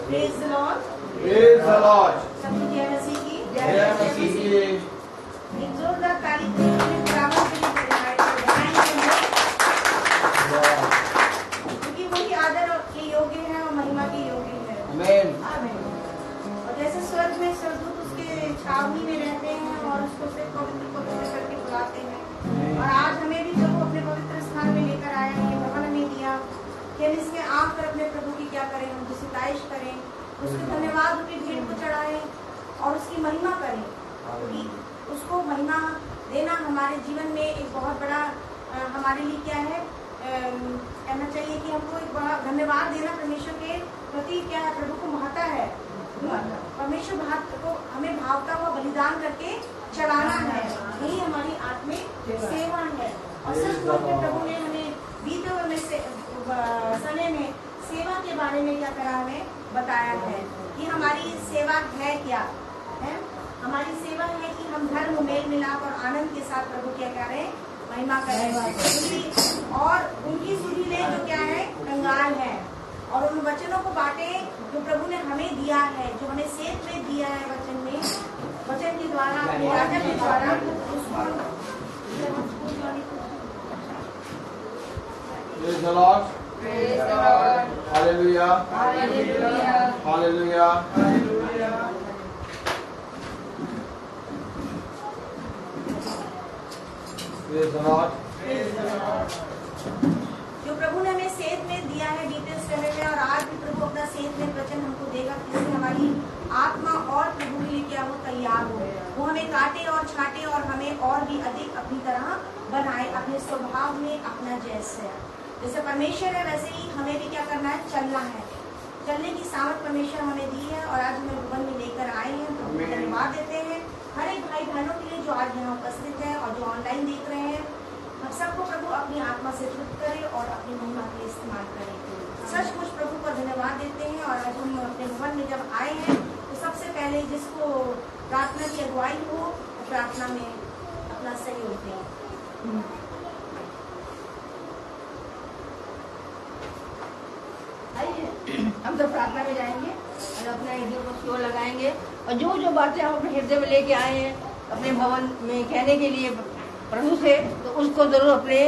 Praise the Lord. Praise the Lord. सबको जय मसीह की। जय मसीह की। एक जोरदार ताली बराबर के लिए क्योंकि वही आदर के योग्य है और महिमा के योग्य है। आमीन। आमीन। और जैसे स्वर्ग में स्वर्गदूत उसके छावनी में रहते हैं और उसको सिर्फ पवित्र पवित्र करके बुलाते हैं, और आज हमें भी प्रभु अपने पवित्र स्थान में लेकर आया है, भवन हमें दिया कि हम इसमें आकर अपने प्रभु की क्या करें, हम सिताइश करें, उसके धन्यवाद रूपी भेंट को चढ़ाएं और उसकी महिमा करें। क्योंकि उसको महिमा देना हमारे जीवन में एक बहुत बड़ा हमारे लिए क्या है, कहना चाहिए कि हमको एक बड़ा धन्यवाद देना परमेश्वर के प्रति क्या है, प्रभु को महत्ता है। परमेश्वर को हमें भावता हुआ बलिदान करके चढ़ाना है, यही हमारी आत्मिक सेवा है। और सच में प्रभु ने हमें बीते हुए समय में सेवा के बारे में क्या करा, हमें बताया है कि हमारी सेवा है क्या है। हमारी सेवा है कि हम धर्म मेल मिलाप और आनंद के साथ प्रभु क्या करें, महिमा करें, और उनकी सुधी ले जो क्या है, कंगाल है, और उन वचनों को बांटे जो प्रभु ने हमें दिया है, जो हमें सेव में दिया है वचन में, वचन के द्वारा, आज्ञा के द्वारा उसको। Praise the Lord. Praise the Lord. Hallelujah. Hallelujah. Hallelujah. Praise the Lord. जो प्रभु ने हमें सेध में दिया है बीते समय में, और आज भी प्रभु अपना सेध में वचन हमको देगा, जिससे हमारी आत्मा और प्रभु के लिए क्या हो, तैयार हो, वो हमें काटे और छाटे और हमें और भी अधिक अपनी तरह बनाए, अपने स्वभाव में अपना जैसे परमेश्वर है वैसे ही हमें भी क्या करना है, चलना है। चलने की सामर्थ परमेश्वर हमें दी है, और आज हमें भवन में लेकर आए हैं, प्रभु को धन्यवाद देते हैं हर एक भाई बहनों के लिए जो आज यहाँ उपस्थित है और जो ऑनलाइन देख रहे हैं। हम सबको प्रभु अपनी आत्मा से तृप्त करे और अपनी महिमा के लिए इस्तेमाल करे। सचमुच प्रभु को धन्यवाद देते हैं। और आज हम अपने भवन में जब आए हैं तो सबसे पहले जिसको प्रार्थना की अगुवाई हो, प्रार्थना में अपना सहयोग दें। हम तो प्रार्थना में जाएंगे और अपने हृदय को स्लो लगाएंगे, और जो जो बातें हम अपने हृदय में लेके आए हैं अपने भवन में कहने के लिए प्रभु से, तो उसको जरूर अपने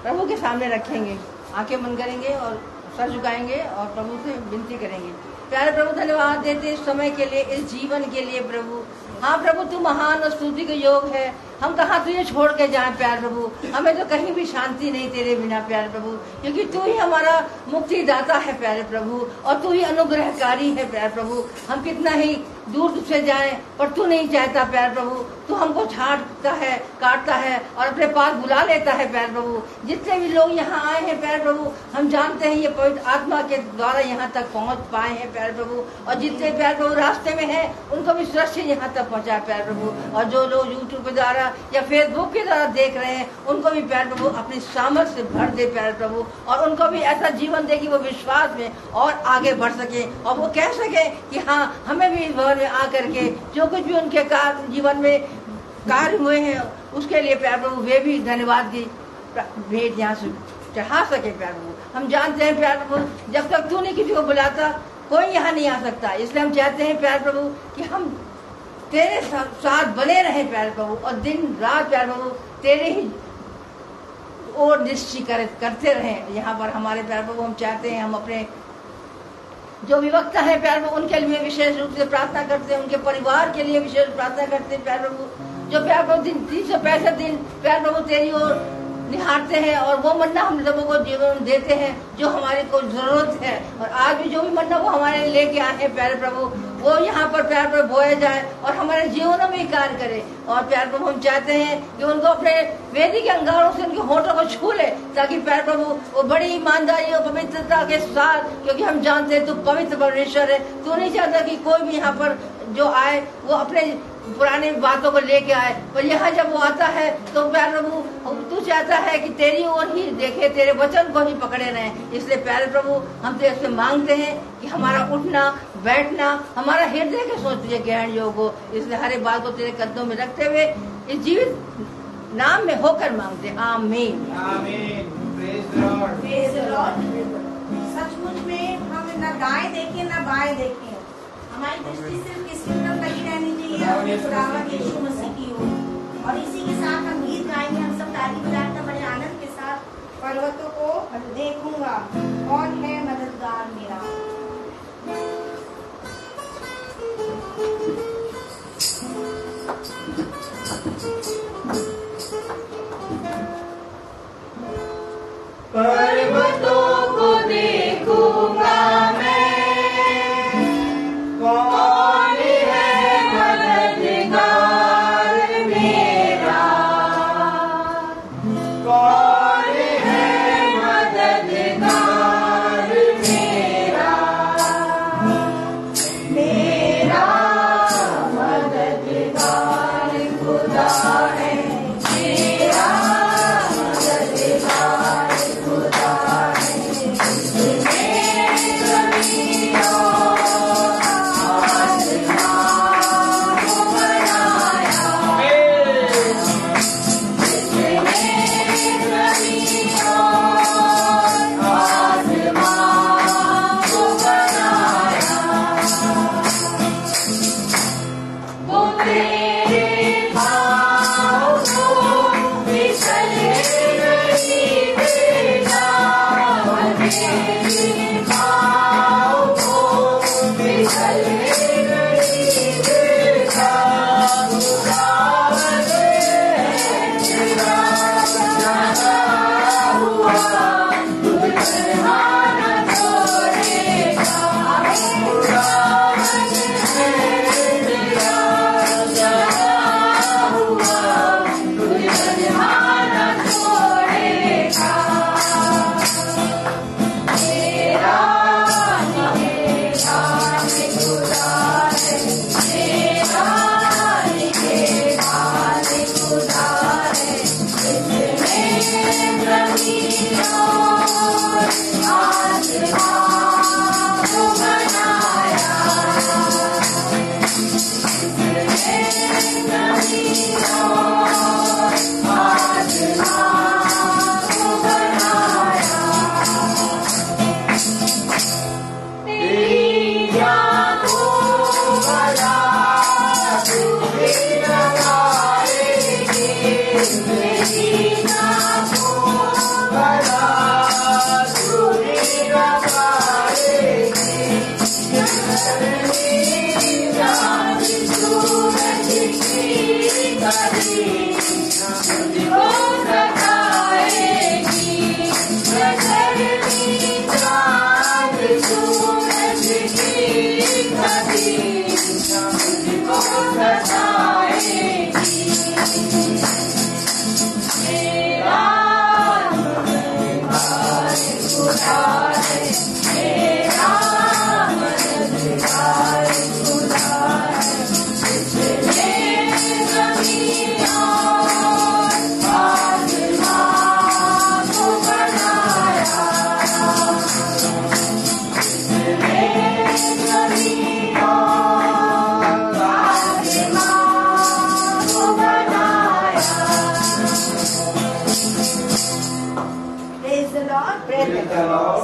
प्रभु के सामने रखेंगे, आंखें बंद करेंगे और सर झुकाएंगे और प्रभु से विनती करेंगे। प्यारे प्रभु, धन्यवाद देते इस समय के लिए, इस जीवन के लिए प्रभु। हाँ प्रभु, तू महान और स्तुति के योग है। हम कहाँ तुझे छोड़ के जाएं प्यारे प्रभु, हमें तो कहीं भी शांति नहीं तेरे बिना प्यारे प्रभु, क्योंकि तू ही हमारा मुक्तिदाता है प्यारे प्रभु, और तू ही अनुग्रहकारी है प्यारे प्रभु। हम कितना ही दूर तुझसे जाएं पर तू नहीं चाहता प्यारे प्रभु, तू हमको छांटता है, काटता है और अपने पास बुला लेता है प्यारे प्रभु। जितने भी लोग यहाँ आए हैं प्यारे प्रभु, हम जानते हैं ये पवित्र आत्मा के द्वारा यहाँ तक पहुँच पाए हैं प्यारे प्रभु, और जितने प्यारे प्रभु रास्ते में है उनको भी सुरक्षित यहाँ तक पहुँचा प्यारे प्रभु। और जो लोग यूट्यूब के द्वारा या फेसबुक के द्वारा देख रहे हैं उनको भी प्यारे प्रभु अपनी सामर्थ से भर दे प्यारे प्रभु, और उनको भी ऐसा जीवन दे कि वो विश्वास में और आगे बढ़ सके, और वो कह सके कि हाँ हमें भी इस भवन में आकर के जो कुछ भी उनके जीवन में कार्य हुए हैं उसके लिए प्यारे प्रभु वे भी धन्यवाद की भेंट यहाँ से चढ़ा सके प्यारे प्रभु। हम जानते हैं प्यारे प्रभु, जब तक तू नहीं किसी को बुलाता कोई यहाँ नहीं आ सकता, इसलिए हम चाहते हैं प्यारे प्रभु कि हम तेरे साथ बने रहे प्यारे प्रभु, और दिन रात प्यारे प्रभु तेरे ही और निश्चय करते रहे यहाँ पर हमारे प्यारे प्रभु। हम चाहते हैं हम अपने जो विवक्ता है प्यारे प्रभु उनके लिए विशेष रूप से प्रार्थना करते हैं, उनके परिवार के लिए विशेष प्रार्थना करते हैं प्यारे प्रभु। जो प्यारे प्रभु 365 दिन प्यारे प्रभु तेरी ओर निहारते हैं, और वो मन्ना हम लोगों को जीवन देते हैं जो हमारे को जरूरत है। और आज भी जो भी मन्ना वो हमारे लेके आए हैं प्यारे प्रभु, वो यहाँ पर प्यारे प्रभु बोया जाए और हमारे जीवनों में कार्य करे। और प्यारे प्रभु हम चाहते हैं कि उनको अपने वेदी के अंगारों से उनके होठों को छू ले, ताकि प्यारे प्रभु वो बड़ी ईमानदारी और पवित्रता के साथ, क्योंकि हम जानते हैं तू पवित्र परमेश्वर है, तू नहीं चाहता कि कोई भी यहाँ पर जो आए वो अपने पुरानी बातों को लेके आए, पर यहाँ जब वो आता है तो प्यारे प्रभु तू चाहता है कि तेरी ओर ही देखे, तेरे वचन को ही पकड़े रहे। इसलिए प्यारे प्रभु हम तो ऐसे मांगते हैं कि हमारा उठना बैठना हमारा हृदय के सोच तुझे ग्रहण योग हो। इसलिए हर एक बात को तेरे कदमों में रखते हुए इस जीवित नाम में होकर मांगते, आमीन। आमीन। Praise the Lord. Praise the Lord. सचमुच में हम न दाएं देखें ना बाएं देखें। हमारी दृष्टि सिर्फ किसकी तरफ लगी रहनी चाहिए, अपने खुदावंद यीशु मसीह की ओर। और इसी के साथ हम गीत गाएंगे, हम सब ताली बजाकर बड़े आनंद के साथ। पर्वतों को देखूंगा, कौन है मददगार मेरा। पर्वतों को देखूंगा मैं, कौन है मददगार मेरा, कौन है मददगार मेरा, मेरा मददगार खुदा है, मेरा मददगार खुदा है।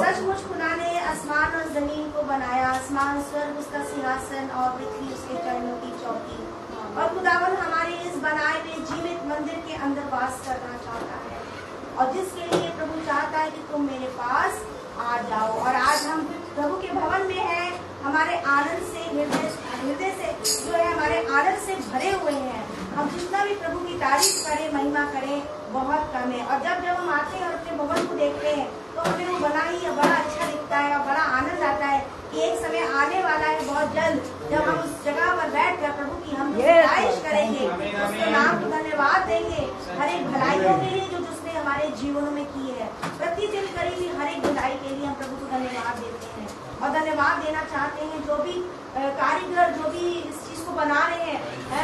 सचमुच खुदा ने आसमान और जमीन को बनाया, आसमान स्वर्ग उसका सिंहासन और पृथ्वी उसके चरणों की चौकी। और खुदावन हमारे इस बनाए हुए जीवित मंदिर के अंदर वास करना चाहता है, और जिसके लिए प्रभु चाहता है कि तुम मेरे पास आ जाओ। और आज हम प्रभु के भवन में हैं, हमारे आनंद से हृदय से जो है हमारे आनंद से भरे हुए हैं। हम जितना भी प्रभु की तारीफ करें, महिमा करें, बहुत कम है। और जब हम आते हैं और अपने भवन को देखते हैं तो हमें वो बना ही बड़ा अच्छा दिखता है और बड़ा आनंद आता है कि एक समय आने वाला है बहुत जल्द, जब हम उस जगह पर बैठ कर प्रभु की हम तारीफ करेंगे, उसके नाम को धन्यवाद देंगे हर एक भलाइयों के लिए जो जिसने हमारे जीवनों में की है। प्रतिदिन करीबी हर एक भलाई के लिए हम प्रभु को धन्यवाद देते हैं और धन्यवाद देना चाहते हैं। जो भी कारीगर जो भी इस चीज को बना रहे हैं,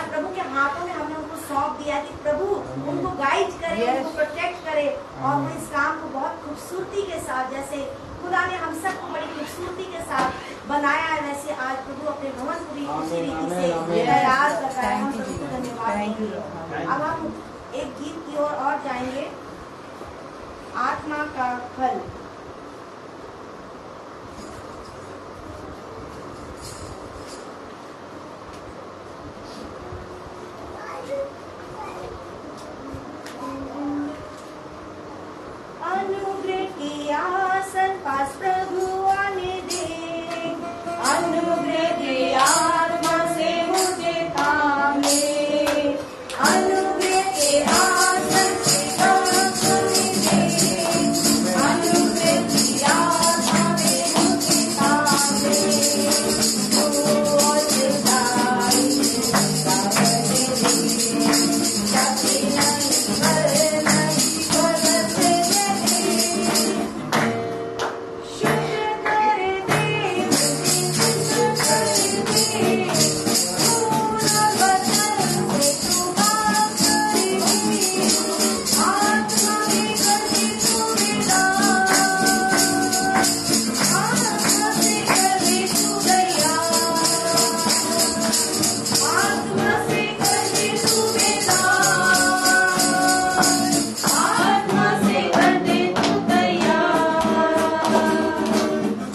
प्रभु के हाथों में हमने उनको सौंप दिया कि प्रभु उनको गाइड करे, उनको प्रोटेक्ट करे और वो इस काम को बहुत खूबसूरती के साथ, जैसे खुदा ने हम सबको बड़ी खूबसूरती के साथ बनाया है, वैसे आज प्रभु अपने भवन को भी उसी रीति से तैयार कर रहा है। हम प्रभु को धन्यवाद देंगे। अब हम एक गीत की ओर और जाएंगे, आत्मा का फल। अनुग्रह की आत्मा से मुझे थामे, अनुग्रह के आसन से आत्मा में दे, अनुग्रह की आत्मा में मुझे थामे, तू और जुदाई का बदले, जाते नहीं पर नहीं बदलते नहीं। शुक्र कर दे मुझे, शुक्र कर दे, पूरा बदन से तू बात कर दे, आत्मा में कर दे तू विदाई, आत्मा से कर दे तू दया, आत्मा से कर दे तू विदाई, आत्मा से कर दे तू दया।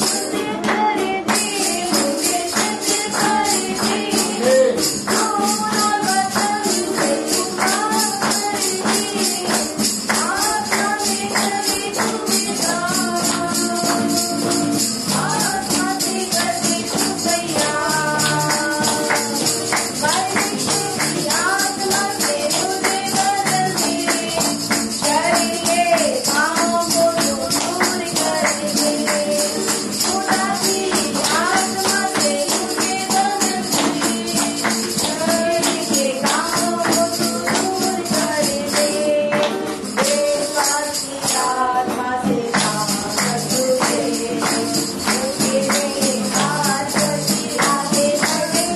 शुद्ध कर दे मुझे, शुद्ध कर दे, पूरा बदन से तू बात कर दे, आत्मा में कर दे तू विदाई, आत्मा से कर दे तू दया। परमेश्वर की आत्मा से मुझे बदल दे, चाहिए पापों को तू दूर कर दे, खुदा की आत्मा से मुझे बदल दे, चाहिए कामों को तू दूर कर दे, बेकार की आत्मा से ताकत दे, मुझे बेकार करके आगे बढ़े,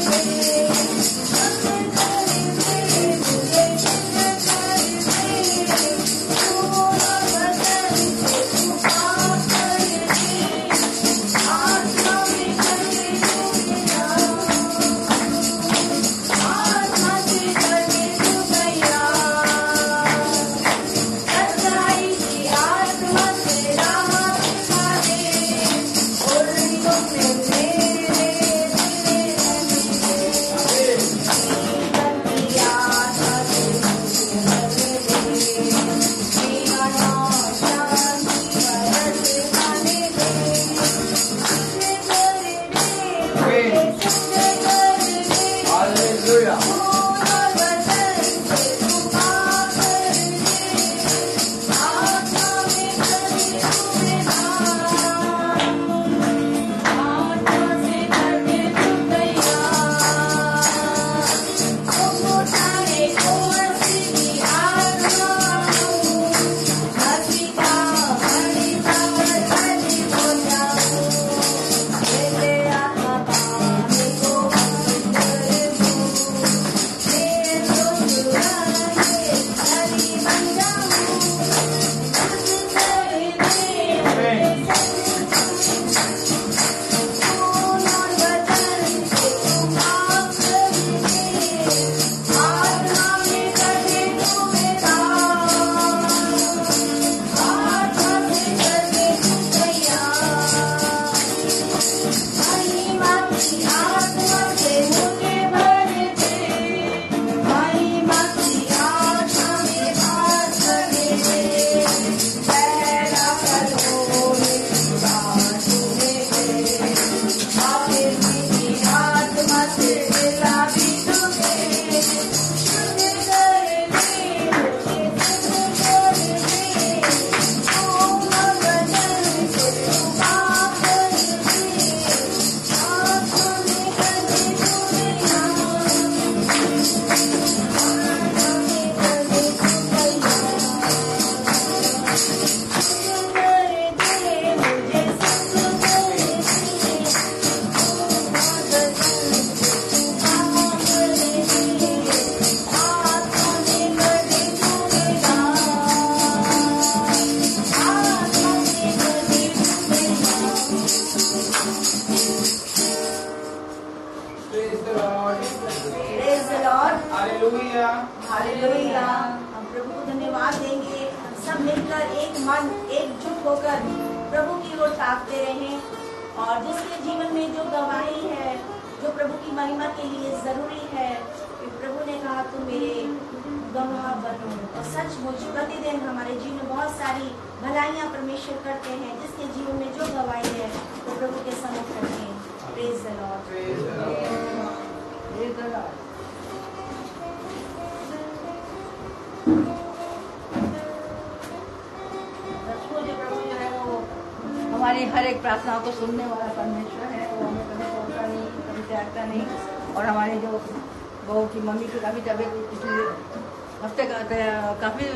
शुद्ध कर दे मुझे, शुद्ध कर दे, पूरा बदन से तू पाप कर दे, आत्मा में कर दे तू विदाई, आत्मा से कर दे तू दया। सच्चाई की आत्मा से राह दिखा दे, उल्लू में मेरे दिले रहने दे, जीवन की आत्मा से मुझे भरने दे, मेरा नाम शांति का रस खाने दे, शुद्ध कर दे मुझे, शुद्ध कर दे, Hallelujah. पूरा बदन से तू पाप कर दे, आत्मा में कर दे तू विदाई, आत्मा से कर दे तू दया। तुम उठाए को मसीह की आत्मा हूँ, मसीह का बलिदान बलि हो जाऊँ, मेरे आत्मा पाने को बंद कर दूँ, मेरे तो चुराए बलि बन जाऊँ, शुद्ध कर दे मुझे, पूरा बदन से तू पाप कर दे, आत्मा में कर दे तू विदाई, आत्मा से कर दे तू दया। महिमा की आत्मा से मुझे भर दे, महिमा की आत्मा में बात करने दे, पहला कदमों में खुदा तूने दे, हाफिज़ी की आत्मा से दिला भी तू दे, शुद्ध कर दे मुझे, शुद्ध कर दे, पूरा बदन से तू पाप कर दे, आत्मा में कर दे तू विदाई, आत्मा में कर दे तू दया। शुद्ध कर दे मुझे, शुद्ध कर दे, पूरा बदन से तू पाप कर दे, आत्मा में कर दे तू विदाई, आत्मा में कर दे तू दया। Praise the Lord. Praise the Lord. Hallelujah. Hallelujah. हम प्रभु को धन्यवाद देंगे, सब मिलकर एक मन एकजुट होकर प्रभु की ओर ताकते रहें, और जिसके जीवन में जो गवाही है, जो प्रभु की महिमा के लिए जरूरी है, कि प्रभु ने कहा तुम मेरे गवाह बनो, और सचमुच प्रतिदिन हमारे जीवन में बहुत सारी भलाइयाँ परमेश्वर करते हैं, जिसके जीवन में जो गवाही है वो प्रभु के सम्मुख रखें। प्रेज द हमारी हर एक प्रार्थनाओं को सुनने वाला परमेश्वर है। वो हमें कभी छोड़ता नहीं, कभी त्यागता नहीं। और हमारे जो बहू की मम्मी की काफ़ी तबीयत पिछले हफ्ते काफ़ी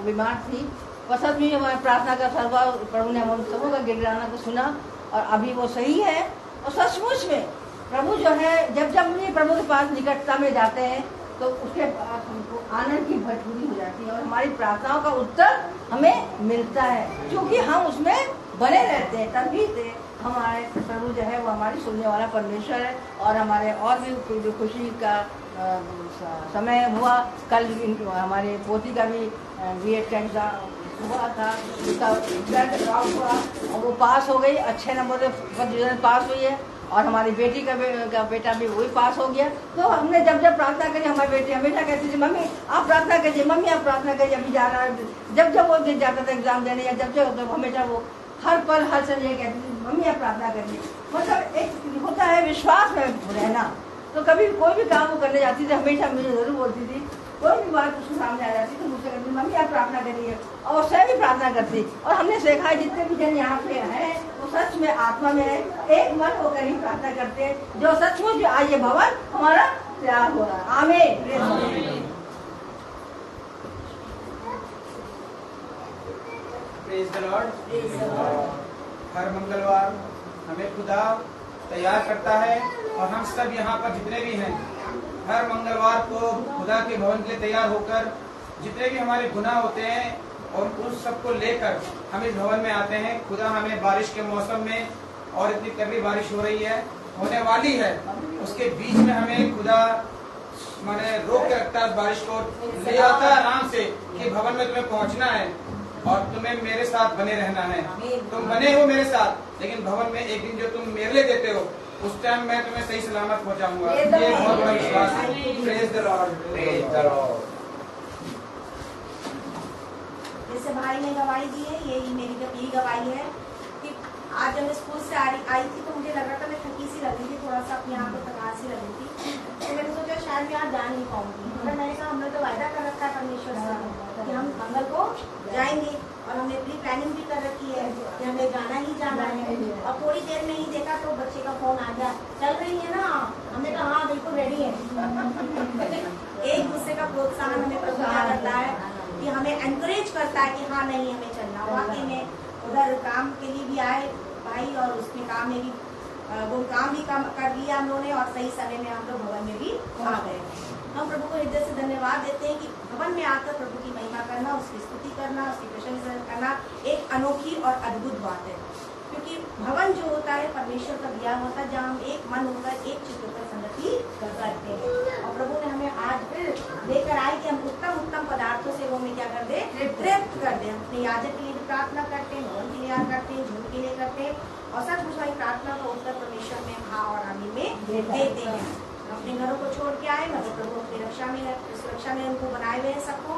बीमार थी, वह सच में हमारी प्रार्थना का सर्वा प्रभु ने हम सबों का गिड़गिड़ाना को सुना और अभी वो सही है। और सचमुच में प्रभु जो है, जब जब भी प्रभु के पास निकटता में जाते हैं तो उसके पास हमको आनंद की भरपूरी हो जाती है और हमारी प्रार्थनाओं का उत्तर हमें मिलता है, क्योंकि हम उसमें बने रहते हैं। तभी से हमारे प्रभु जो है वो हमारी सुनने वाला परमेश्वर है। और हमारे और भी जो खुशी का समय हुआ, कल हमारे पोती का भी B.Ed का एग्जाम हुआ था, उसका रिजल्ट हुआ और वो पास हो गई, अच्छे नंबर से फर्स्ट डिवीजन पास हुई है। और हमारी बेटी का बेटा भी वही पास हो गया। तो हमने जब जब प्रार्थना करी, हमारी बेटी हमेशा कहती थी मम्मी आप प्रार्थना कीजिए, मम्मी आप प्रार्थना कीजिए, अभी जाना है। जब वो जाता था एग्जाम देने या जब हमेशा वो हर पल हर समय ये कहती थी मम्मी आप प्रार्थना करिए। मतलब एक होता है विश्वास में रहना। तो कभी कोई भी काम वो करने जाती थी, हमेशा मुझे जरूर बोलती थी, कोई भी बात उसके सामने आ जाती तो मुझसे कहती मम्मी आप प्रार्थना करिए, और वो स्वयं भी प्रार्थना करती। और हमने देखा है जितने भी जन यहाँ पे हैं वो सच में आत्मा में है, एक मन होकर ही प्रार्थना करते हैं, जो सचमुच आज ये भवन हमारा तैयार हो रहा है। आमीन। Praise the Lord. हर मंगलवार हमें खुदा तैयार करता है और हम सब यहाँ पर जितने भी हैं हर मंगलवार को खुदा के भवन के लिए तैयार होकर जितने भी हमारे गुनाह होते हैं और उन सबको लेकर हम इस भवन में आते हैं। खुदा हमें बारिश के मौसम में और इतनी कड़वी बारिश हो रही है, होने वाली है, उसके बीच में हमें खुदा माने रोक के रखता है उस बारिश को, ले आता है आराम से कि भवन में तुम्हें पहुंचना है और तुम्हें मेरे साथ बने रहना है। तुम बने हो मेरे साथ, लेकिन भवन में एक दिन जो तुम मेरे लिए देते हो उस टाइम मैं तुम्हें सही सलामत पहुंचाऊंगा। ये बहुत बड़ा विश्वास है। Praise the Lord. Praise the Lord. जैसे भाई ने गवाही दी है, यही मेरी यही गवाही है कि आज जब मैं स्कूल से आई थी तो मुझे लग रहा था मैं थकी सी लग रही थी, थोड़ा सा अपने आप को थकान सी लग रही थी। तो मैंने सोचा शायद मैं आज जा नहीं पाऊंगी, मगर मैंने कहा हमने तो वायदा कर रखा है परमेश्वर से कि हम मंगल को जाएंगे और हमने अपनी प्लानिंग भी कर रखी है कि हमें जाना ही जाना है। और थोड़ी देर में ही देखा तो बच्चे का फोन आ गया, चल रही है ना? हमने कहा हाँ बिल्कुल रेडी है। एक दूसरे का प्रोत्साहन हमें प्रोत्साहन करता है कि हमें एनकरेज करता है कि हाँ नहीं हमें चलना। वाकई में उधर काम के लिए भी आए भाई और उसमें काम में भी वो काम भी कर लिया हम लोगों ने और सही समय में हम लोग भवन में भी आ गए। हम प्रभु को हृदय से धन्यवाद देते हैं कि भवन में आकर प्रभु की महिमा करना, उसकी स्तुति करना, उसकी प्रशंसा करना एक अनोखी और अद्भुत बात है। क्योंकि भवन जो होता है परमेश्वर का दिया होता है, जहाँ हम एक मन होकर एक चित्त होकर संगति करते हैं। और प्रभु ने हमें आज फिर लेकर आए कि हम उत्तम उत्तम पदार्थों से वो हमें क्या कर दे, तृप्त कर दे। अपने याजक के लिए भी प्रार्थना करते हैं, भवन के लिए याद करते हैं, झूठ के लिए करते हैं और सब कुछ हमारी प्रार्थना का उत्तर परमेश्वर में हाँ और आमीन में देते हैं। अपने घरों को छोड़ के आए मगर प्रभु अपनी रक्षा में सुरक्षा में उनको बनाए हुए हैं सबको।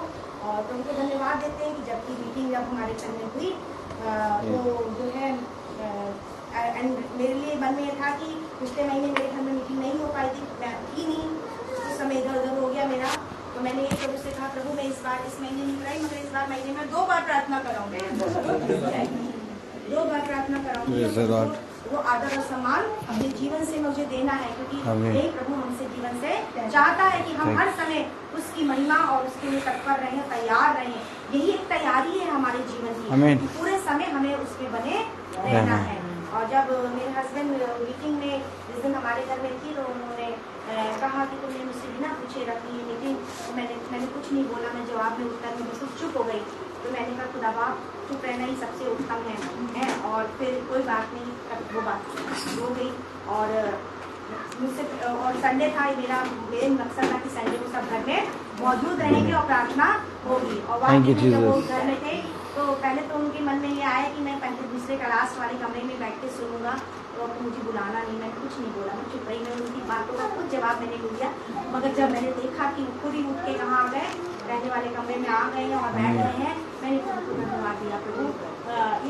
और प्रभु को धन्यवाद देते हैं कि जबकि मीटिंग जब हमारे घर में हुई तो जो है मेरे लिए मन में यह था कि पिछले महीने मेरे घर में मीटिंग नहीं हो पाई थी, मैं थी नहीं, उस समय इधर उधर हो गया मेरा। तो मैंने ये प्रभु से कहा प्रभु मैं इस बार इस महीने नहीं कराई मगर इस बार महीने में 2 बार प्रार्थना कराऊंगी, 2 बार प्रार्थना कराऊंगी। वो आदर और सम्मान अपने जीवन से मुझे देना है क्योंकि यही प्रभु हमसे जीवन से चाहता है कि हम हर समय उसकी महिमा और उसके लिए तत्पर रहें, तैयार रहें। यही एक तैयारी है हमारे जीवन की, पूरे समय हमें उसमें बने रहना है। और जब मेरे हस्बैंड मीटिंग में जिस दिन हमारे घर में थी तो उन्होंने कहा कि तुमने मुझसे बिना पूछे रखी है मीटिंग, तो मैंने कुछ नहीं बोला, मैं जवाब में उत्तर में बिल्कुल चुप हो गई। तो मैंने कहा खुदा बाप चुप रहना ही सबसे उत्तम है। और फिर कोई बात नहीं, तब वो बात हो गई। और मुझसे और संडे था, मेरा मेन मकसद था कि संडे को सब घर में मौजूद रहेंगे और प्रार्थना होगी। और वाकई में जब वो घर में थे तो पहले तो उनके मन में ये आया कि मैं पहले दूसरे का लास्ट वाले कमरे में बैठ के सुनूंगा, तो अब मुझे बुलाना नहीं। मैंने कुछ नहीं बोला, मैं चुप रही, मैं उनकी बातों का कुछ जवाब मैंने नहीं दिया। मगर जब मैंने देखा कि खुद ही उठ के कहाँ आ गए, रहने वाले कमरे में आ गए हैं और बैठ गए हैं, मैंने प्रभु को धन्यवाद दिया। प्रभु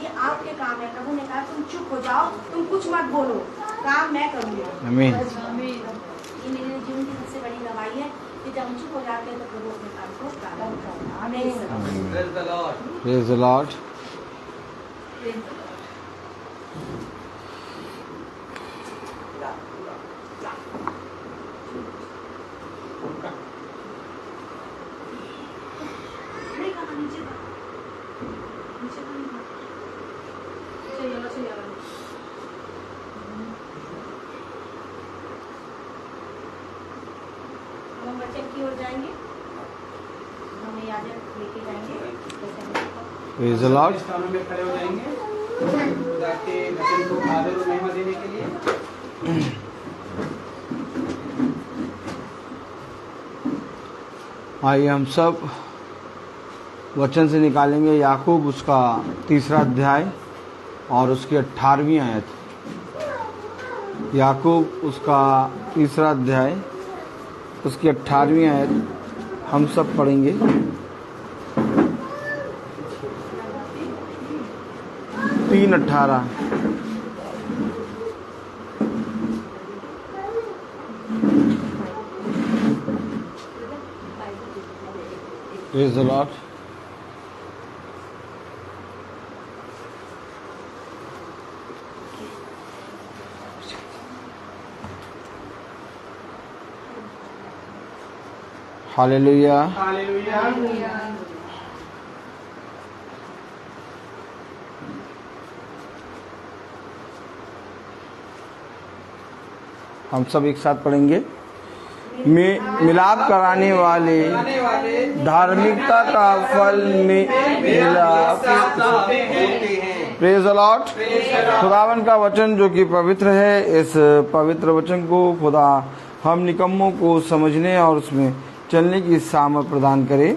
ये आपके काम है। प्रभु ने कहा तुम चुप हो जाओ, तुम कुछ मत बोलो, काम मैं करूँगी। ये मेरे जीवन की सबसे बड़ी गवाही है कि जब हम चुप हो जाते हैं तो प्रभु अपने काम को प्रारंभ करता है। Praise the Lord. Praise the Lord. नहीं कहा, नीचे का। नीचे का नहीं कहा। चलिए। अब हम वचन की ओर जाएंगे। हमें याजक लेके जाएंगे। Praise the Lord. स्थानों में खड़े हो जाएंगे खुदा के वचन को आदर और महिमा देने के लिए। आइए हम सब वचन से निकालेंगे याकूब उसका 3 अध्याय और उसकी 18वीं आयत। याकूब उसका 3 अध्याय उसकी 18वीं आयत हम सब पढ़ेंगे। 3:18। Praise the Lord. Hallelujah. Hallelujah. हम सब एक साथ पढ़ेंगे। मिलाप कराने वाले धार्मिकता का फल में मिलाप। Praise the Lord. खुदावन का वचन जो कि पवित्र है, इस पवित्र वचन को खुदा हम निकम्मों को समझने और उसमें चलने की सामर्थ प्रदान करे।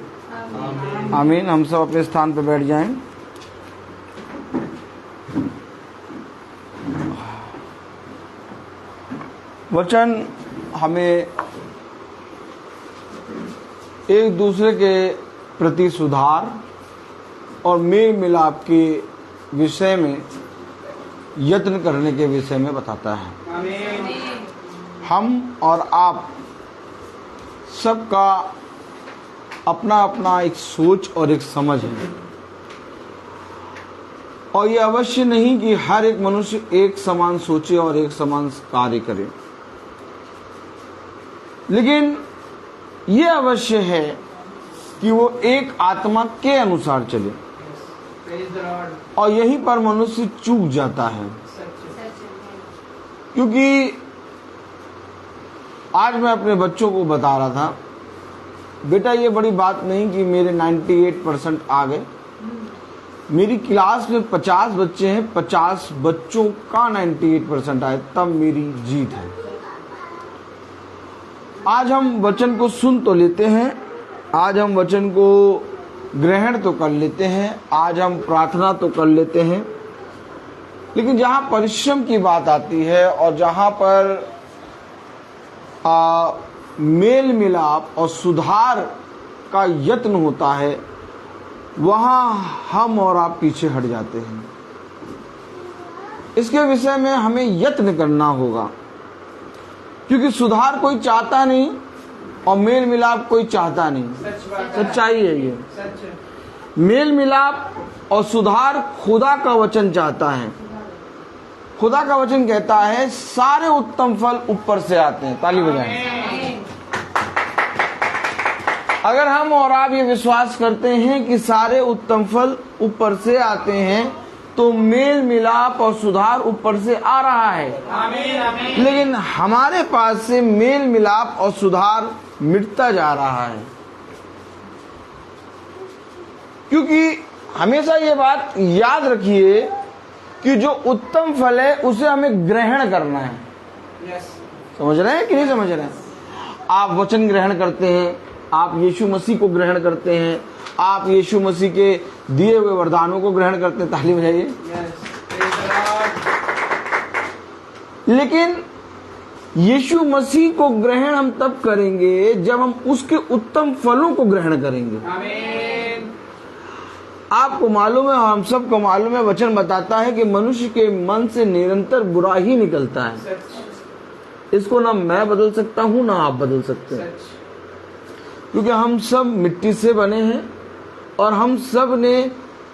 आमीन। हम सब अपने स्थान पर बैठ जाएं। वचन हमें एक दूसरे के प्रति सुधार और मेल मिलाप के विषय में यत्न करने के विषय में बताता है। आमीन। हम और आप सबका अपना अपना एक सोच और एक समझ है, और ये अवश्य नहीं कि हर एक मनुष्य एक समान सोचे और एक समान कार्य करे, लेकिन ये अवश्य है कि वो एक आत्मा के अनुसार चले। Praise the Lord. और यहीं पर मनुष्य चूक जाता है, क्योंकि आज मैं अपने बच्चों को बता रहा था, बेटा ये बड़ी बात नहीं कि मेरे 98% आ गए। मेरी क्लास में 50 बच्चे हैं, 50 बच्चों का 98% आए, तब मेरी जीत है। आज हम वचन को सुन तो लेते हैं, आज हम वचन को ग्रहण तो कर लेते हैं, आज हम प्रार्थना तो कर लेते हैं, लेकिन जहां परिश्रम की बात आती है और जहां पर मेल मिलाप और सुधार का यत्न होता है, वहां हम और आप पीछे हट जाते हैं। इसके विषय में हमें यत्न करना होगा, क्योंकि सुधार कोई चाहता नहीं और मेल मिलाप कोई चाहता नहीं। सच बात है। सच्चाई है ये। सच। मेल मिलाप और सुधार खुदा का वचन चाहता है। खुदा का वचन कहता है सारे उत्तम फल ऊपर से आते हैं। ताली बजाएं। अगर हम और आप ये विश्वास करते हैं कि सारे उत्तम फल ऊपर से आते हैं, तो मेल मिलाप और सुधार ऊपर से आ रहा है। आमीन। आमीन। लेकिन हमारे पास से मेल मिलाप और सुधार मिटता जा रहा है, क्योंकि हमेशा ये बात याद रखिए कि जो उत्तम फल है उसे हमें ग्रहण करना है। Yes. समझ रहे हैं कि नहीं समझ रहे हैं? आप वचन ग्रहण करते हैं, आप यीशु मसीह को ग्रहण करते हैं, आप यीशु मसीह के दिए हुए वरदानों को ग्रहण करते हैं। ताली बजाइए। Yes. Praise the Lord. लेकिन यीशु मसीह को ग्रहण हम तब करेंगे जब हम उसके उत्तम फलों को ग्रहण करेंगे। आमीन। आपको मालूम है और हम सबको मालूम है, वचन बताता है कि मनुष्य के मन से निरंतर बुरा ही निकलता है। सच। इसको ना मैं बदल सकता हूँ ना आप बदल सकते हैं, सच। क्योंकि हम सब मिट्टी से बने हैं और हम सब ने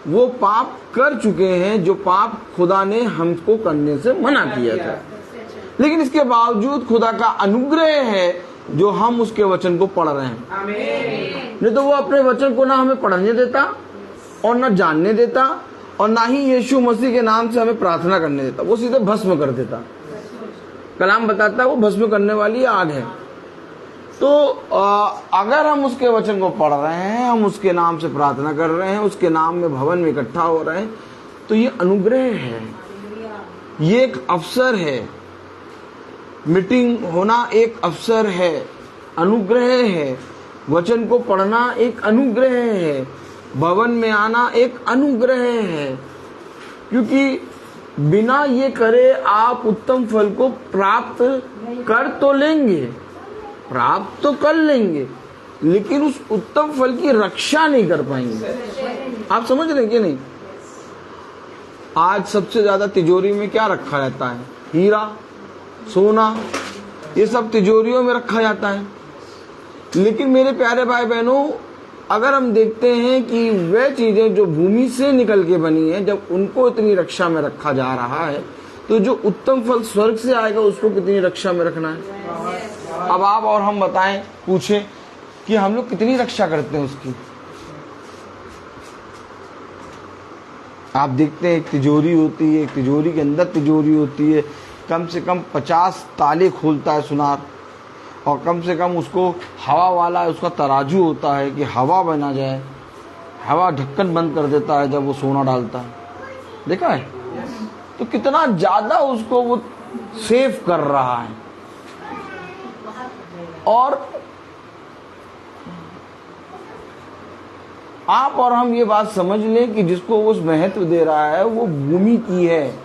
वो पाप कर चुके हैं जो पाप खुदा ने हमको करने से मना किया था। लेकिन इसके बावजूद खुदा का अनुग्रह है जो हम उसके वचन को पढ़ रहे हैं। आमीन। नहीं तो वो अपने वचन को ना हमें पढ़ने देता और ना जानने देता और ना ही यीशु मसीह के नाम से हमें प्रार्थना करने देता, वो सीधे भस्म कर देता। कलाम बताता है वो भस्म करने वाली आग है। तो अगर हम उसके वचन को पढ़ रहे हैं, हम उसके नाम से प्रार्थना कर रहे हैं, उसके नाम में भवन में इकट्ठा हो रहे हैं, तो ये अनुग्रह है, ये एक अवसर है। मीटिंग होना एक अवसर है, अनुग्रह है। वचन को पढ़ना एक अनुग्रह है, भवन में आना एक अनुग्रह है। क्योंकि बिना ये करे आप उत्तम फल को प्राप्त कर तो लेंगे, प्राप्त तो कर लेंगे, लेकिन उस उत्तम फल की रक्षा नहीं कर पाएंगे। आप समझ रहे हैं कि नहीं? आज सबसे ज्यादा तिजोरी में क्या रखा रहता है? हीरा, सोना, ये सब तिजोरियों में रखा जाता है। लेकिन मेरे प्यारे भाई बहनों, अगर हम देखते हैं कि वे चीजें जो भूमि से निकल के बनी है, जब उनको इतनी रक्षा में रखा जा रहा है, तो जो उत्तम फल स्वर्ग से आएगा उसको कितनी रक्षा में रखना है? अब आप और हम बताएं, पूछें कि हम लोग कितनी रक्षा करते हैं उसकी। आप देखते हैं एक तिजोरी होती है, एक तिजोरी के अंदर तिजोरी होती है, कम से कम 50 ताले खोलता है सुनार, और कम से कम उसको हवा वाला उसका तराजू होता है कि हवा बना जाए, हवा ढक्कन बंद कर देता है जब वो सोना डालता है। देखा है? तो कितना ज्यादा उसको वो सेफ कर रहा है। और आप और हम ये बात समझ लें कि जिसको वो महत्व दे रहा है वो भूमि की है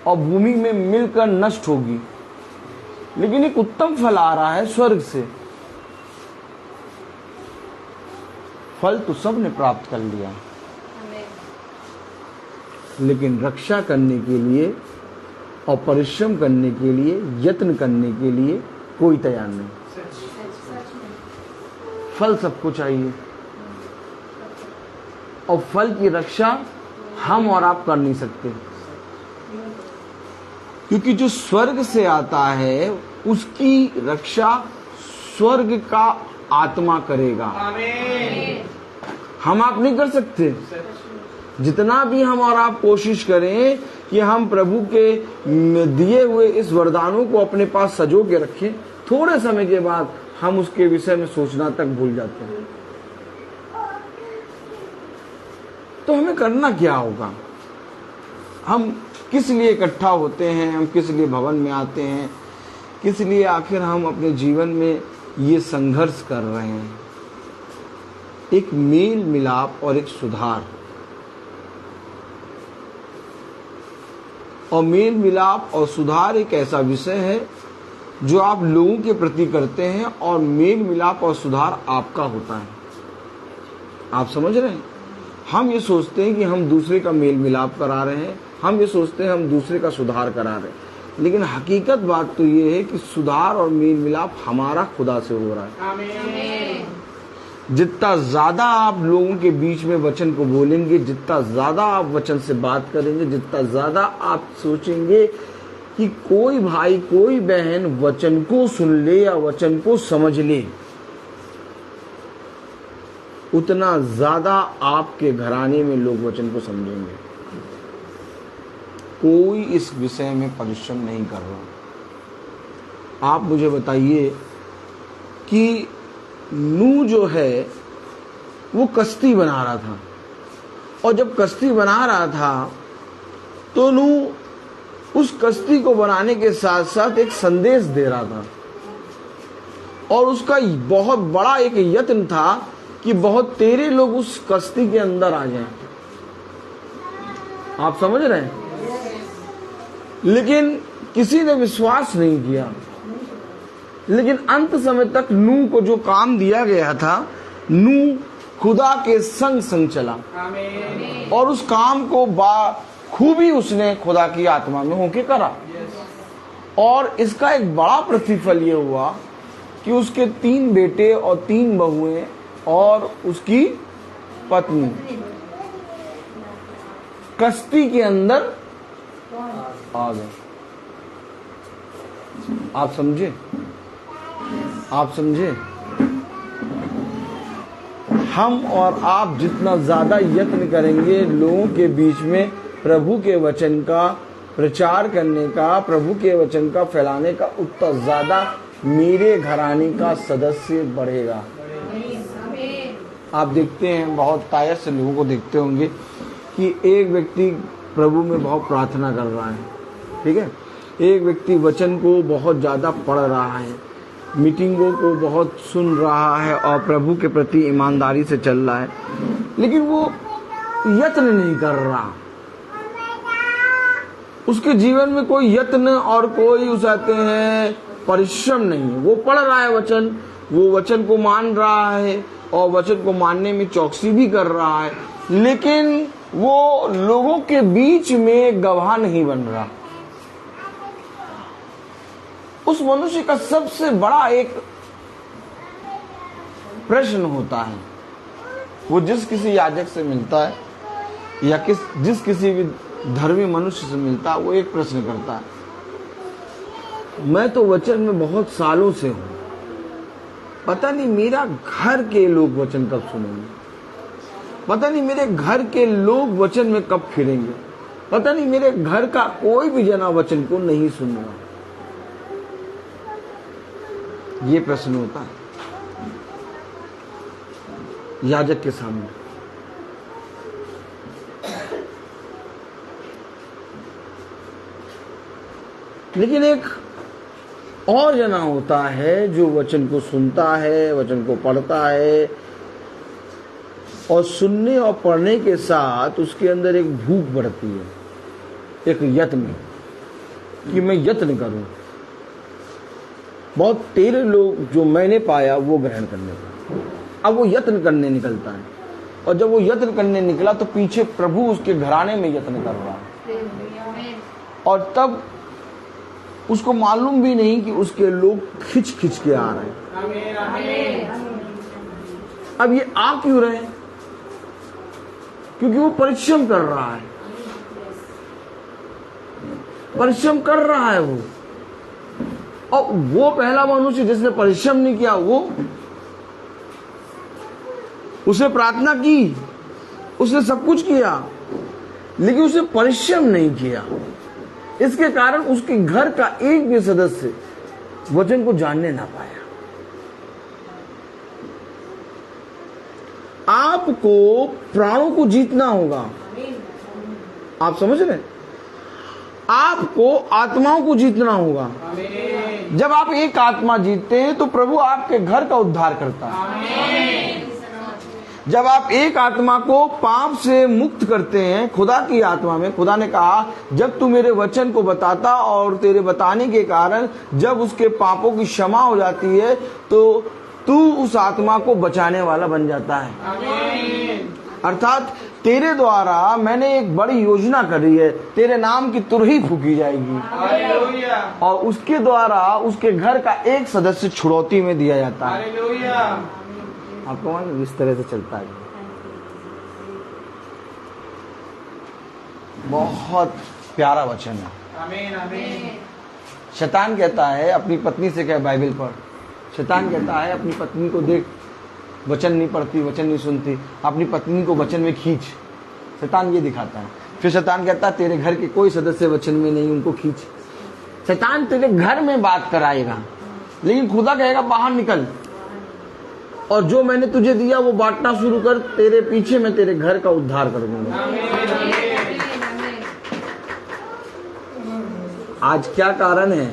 और भूमि में मिलकर नष्ट होगी, लेकिन एक उत्तम फल आ रहा है स्वर्ग से। फल तो सबने प्राप्त कर लिया, लेकिन रक्षा करने के लिए और परिश्रम करने के लिए, यत्न करने के लिए कोई तैयार नहीं। फल सबको चाहिए और फल की रक्षा हम और आप कर नहीं सकते, क्योंकि जो स्वर्ग से आता है उसकी रक्षा स्वर्ग का आत्मा करेगा। आमीन। हम आप नहीं कर सकते। जितना भी हम और आप कोशिश करें कि हम प्रभु के दिए हुए इस वरदानों को अपने पास सजो के रखें, थोड़े समय के बाद हम उसके विषय में सोचना तक भूल जाते हैं। तो हमें करना क्या होगा? हम किस लिए इकट्ठा होते हैं? हम किस लिए भवन में आते हैं? किस लिए आखिर हम अपने जीवन में ये संघर्ष कर रहे हैं? एक मेल मिलाप और एक सुधार। और मेल मिलाप और सुधार एक ऐसा विषय है जो आप लोगों के प्रति करते हैं, और मेल मिलाप और सुधार आपका होता है। आप समझ रहे हैं? हम ये सोचते हैं कि हम दूसरे का मेल मिलाप करा रहे हैं, हम ये सोचते हैं हम दूसरे का सुधार करा रहे हैं, लेकिन हकीकत बात तो ये है कि सुधार और मेल मिलाप हमारा खुदा से हो रहा है। आमीन। जितना ज्यादा आप लोगों के बीच में वचन को बोलेंगे, जितना ज्यादा आप वचन से बात करेंगे, जितना ज्यादा आप सोचेंगे कि कोई भाई कोई बहन वचन को सुन ले या वचन को समझ ले, उतना ज्यादा आपके घराने में लोग वचन को समझेंगे। कोई इस विषय में परिश्रम नहीं कर रहा। आप मुझे बताइए कि नूह जो है वो कश्ती बना रहा था, और जब कश्ती बना रहा था तो नूह उस कश्ती को बनाने के साथ साथ एक संदेश दे रहा था, और उसका बहुत बड़ा एक यत्न था कि बहुत तेरे लोग उस कश्ती के अंदर आ जाएं। आप समझ रहे हैं? लेकिन किसी ने विश्वास नहीं किया। लेकिन अंत समय तक नूह को जो काम दिया गया था, नूह खुदा के संग संग चला, आमीन। और उस काम को खूबी उसने खुदा की आत्मा में होके करा। और इसका एक बड़ा प्रतिफल ये हुआ कि उसके 3 बेटे और 3 बहुएं और उसकी पत्नी कश्ती के अंदर आ गए। आप समझे? आप समझे? हम और आप जितना ज्यादा यत्न करेंगे लोगों के बीच में प्रभु के वचन का प्रचार करने का, प्रभु के वचन का फैलाने का, उतना ज्यादा मेरे घराने का सदस्य बढ़ेगा। आप देखते हैं, बहुत तायत से लोगों को देखते होंगे कि एक व्यक्ति प्रभु में बहुत प्रार्थना कर रहा है, ठीक है, एक व्यक्ति वचन को बहुत ज्यादा पढ़ रहा है, मीटिंगों को बहुत सुन रहा है और प्रभु के प्रति ईमानदारी से चल रहा है, लेकिन वो यत्न नहीं कर रहा। उसके जीवन में कोई यत्न और कोई उसाते हैं परिश्रम नहीं है। वो पढ़ रहा है वचन, वो वचन को मान रहा है और वचन को मानने में चौकसी भी कर रहा है, लेकिन वो लोगों के बीच में गवाह नहीं बन रहा। उस मनुष्य का सबसे बड़ा एक प्रश्न होता है, वो जिस किसी याजक से मिलता है या जिस किसी भी धर्मी मनुष्य से मिलता है, वो एक प्रश्न करता है, मैं तो वचन में बहुत सालों से हूं, पता नहीं मेरा घर के लोग वचन कब सुनेंगे, पता नहीं मेरे घर के लोग वचन में कब फिरेंगे, पता नहीं मेरे घर का कोई भी जना वचन को नहीं सुन रहा। ये प्रश्न होता है याजक के सामने। लेकिन एक और जना होता है जो वचन को सुनता है, वचन को पढ़ता है और सुनने और पढ़ने के साथ उसके अंदर एक भूख बढ़ती है, एक यत्न कि मैं यत्न करूं। बहुत तेरे लोग जो मैंने पाया वो ग्रहण करने का, अब वो यत्न करने निकलता है, और जब वो यत्न करने निकला तो पीछे प्रभु उसके घराने में यत्न कर रहा है, और तब उसको मालूम भी नहीं कि उसके लोग खिंच खिंच के आ रहे हैं। अब ये आ क्यों रहे हैं? क्योंकि वो परिश्रम कर रहा है, परिश्रम कर रहा है वो। और वो पहला मनुष्य जिसने परिश्रम नहीं किया, वो उसने प्रार्थना की, उसने सब कुछ किया, लेकिन उसने परिश्रम नहीं किया। इसके कारण उसके घर का एक भी सदस्य वचन को जानने ना पाया। आपको प्राणों को जीतना होगा, आप समझ रहे हैं? आपको आत्माओं को जीतना होगा। जब आप एक आत्मा जीतते हैं तो प्रभु आपके घर का उद्धार करता है। जब आप एक आत्मा को पाप से मुक्त करते हैं, खुदा की आत्मा में, खुदा ने कहा जब तू मेरे वचन को बताता और तेरे बताने के कारण जब उसके पापों की क्षमा हो जाती है तो तू उस आत्मा को बचाने वाला बन जाता है। अर्थात तेरे द्वारा मैंने एक बड़ी योजना करी है, तेरे नाम की तुरही फूकी जाएगी और उसके द्वारा उसके घर का एक सदस्य छुड़ौती में दिया जाता है। आपको मालूम इस तरह से चलता है। बहुत प्यारा वचन है। आमीन आमीन। शैतान कहता है अपनी पत्नी से, क्या बाइबल पढ़, शैतान कहता है अपनी पत्नी को देख, वचन नहीं पढ़ती, वचन नहीं सुनती, अपनी पत्नी को वचन में खींच। शैतान ये दिखाता है। फिर शैतान कहता है तेरे घर के कोई सदस्य वचन में नहीं, उनको खींच। शैतान तेरे घर में बात कराएगा, लेकिन खुदा कहेगा बाहर निकल और जो मैंने तुझे दिया वो बांटना शुरू कर, तेरे पीछे मैं तेरे घर का उद्धार कर दूंगा। आज क्या कारण है?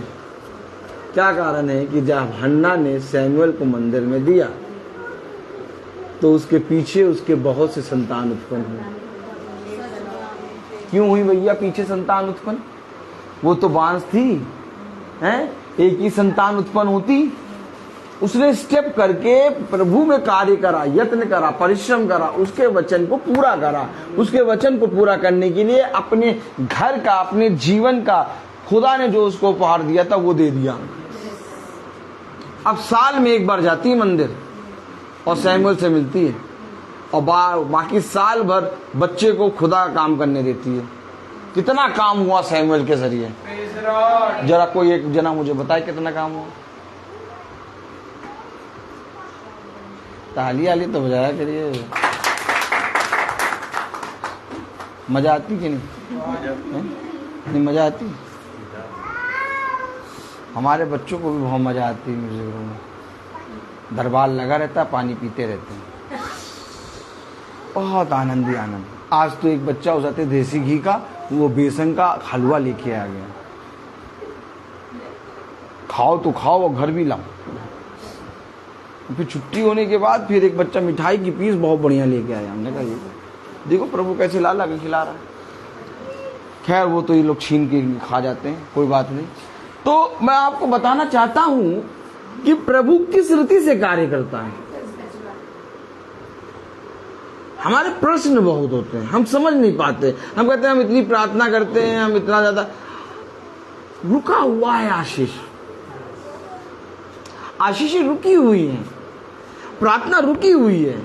क्या कारण है कि जब हन्ना ने सैमुअल को मंदिर में दिया तो उसके पीछे उसके बहुत से संतान उत्पन्न हुए। क्यों हुई भैया पीछे संतान उत्पन्न? वो तो बांस थी, हैं? एक ही संतान उत्पन्न होती। उसने स्टेप करके प्रभु में कार्य करा, यत्न करा, परिश्रम करा, उसके वचन को पूरा करा। उसके वचन को पूरा करने के लिए अपने घर का, अपने जीवन का खुदा ने जो उसको उपहार दिया था वो दे दिया। अब साल में एक बार जाती है मंदिर और सैमुअल से मिलती है और बाकी साल भर बच्चे को खुदा काम करने देती है। कितना काम हुआ सैमुअल के जरिए? Praise the Lord. जरा कोई एक जना मुझे बताए कितना काम हुआ? ताली आली तो बजाया करिए। मजा आती कि नहीं? हैं? नहीं मजा आती? हमारे बच्चों को भी बहुत मजा आती है म्यूजिक रूम में। दरबार लगा रहता है, पानी पीते रहते हैं, बहुत आनंद ही आनंद। आज तो एक बच्चा उस आते देसी घी का वो बेसन का हलवा लेके आ गया। खाओ तो खाओ और घर भी लाओ। फिर छुट्टी होने के बाद फिर एक बच्चा मिठाई की पीस बहुत बढ़िया लेके आया। हमने कहा ये देखो प्रभु कैसे ला ला के खिला रहा है। खैर वो तो ये लोग छीन के खा जाते हैं, कोई बात नहीं। तो मैं आपको बताना चाहता हूं कि प्रभु किस रीति से कार्य करता है। हमारे प्रश्न बहुत होते हैं, हम समझ नहीं पाते। हम कहते हैं हम इतनी प्रार्थना करते हैं, हम इतना ज्यादा। रुका हुआ है आशीष, आशीषें रुकी हुई हैं, प्रार्थना रुकी हुई है।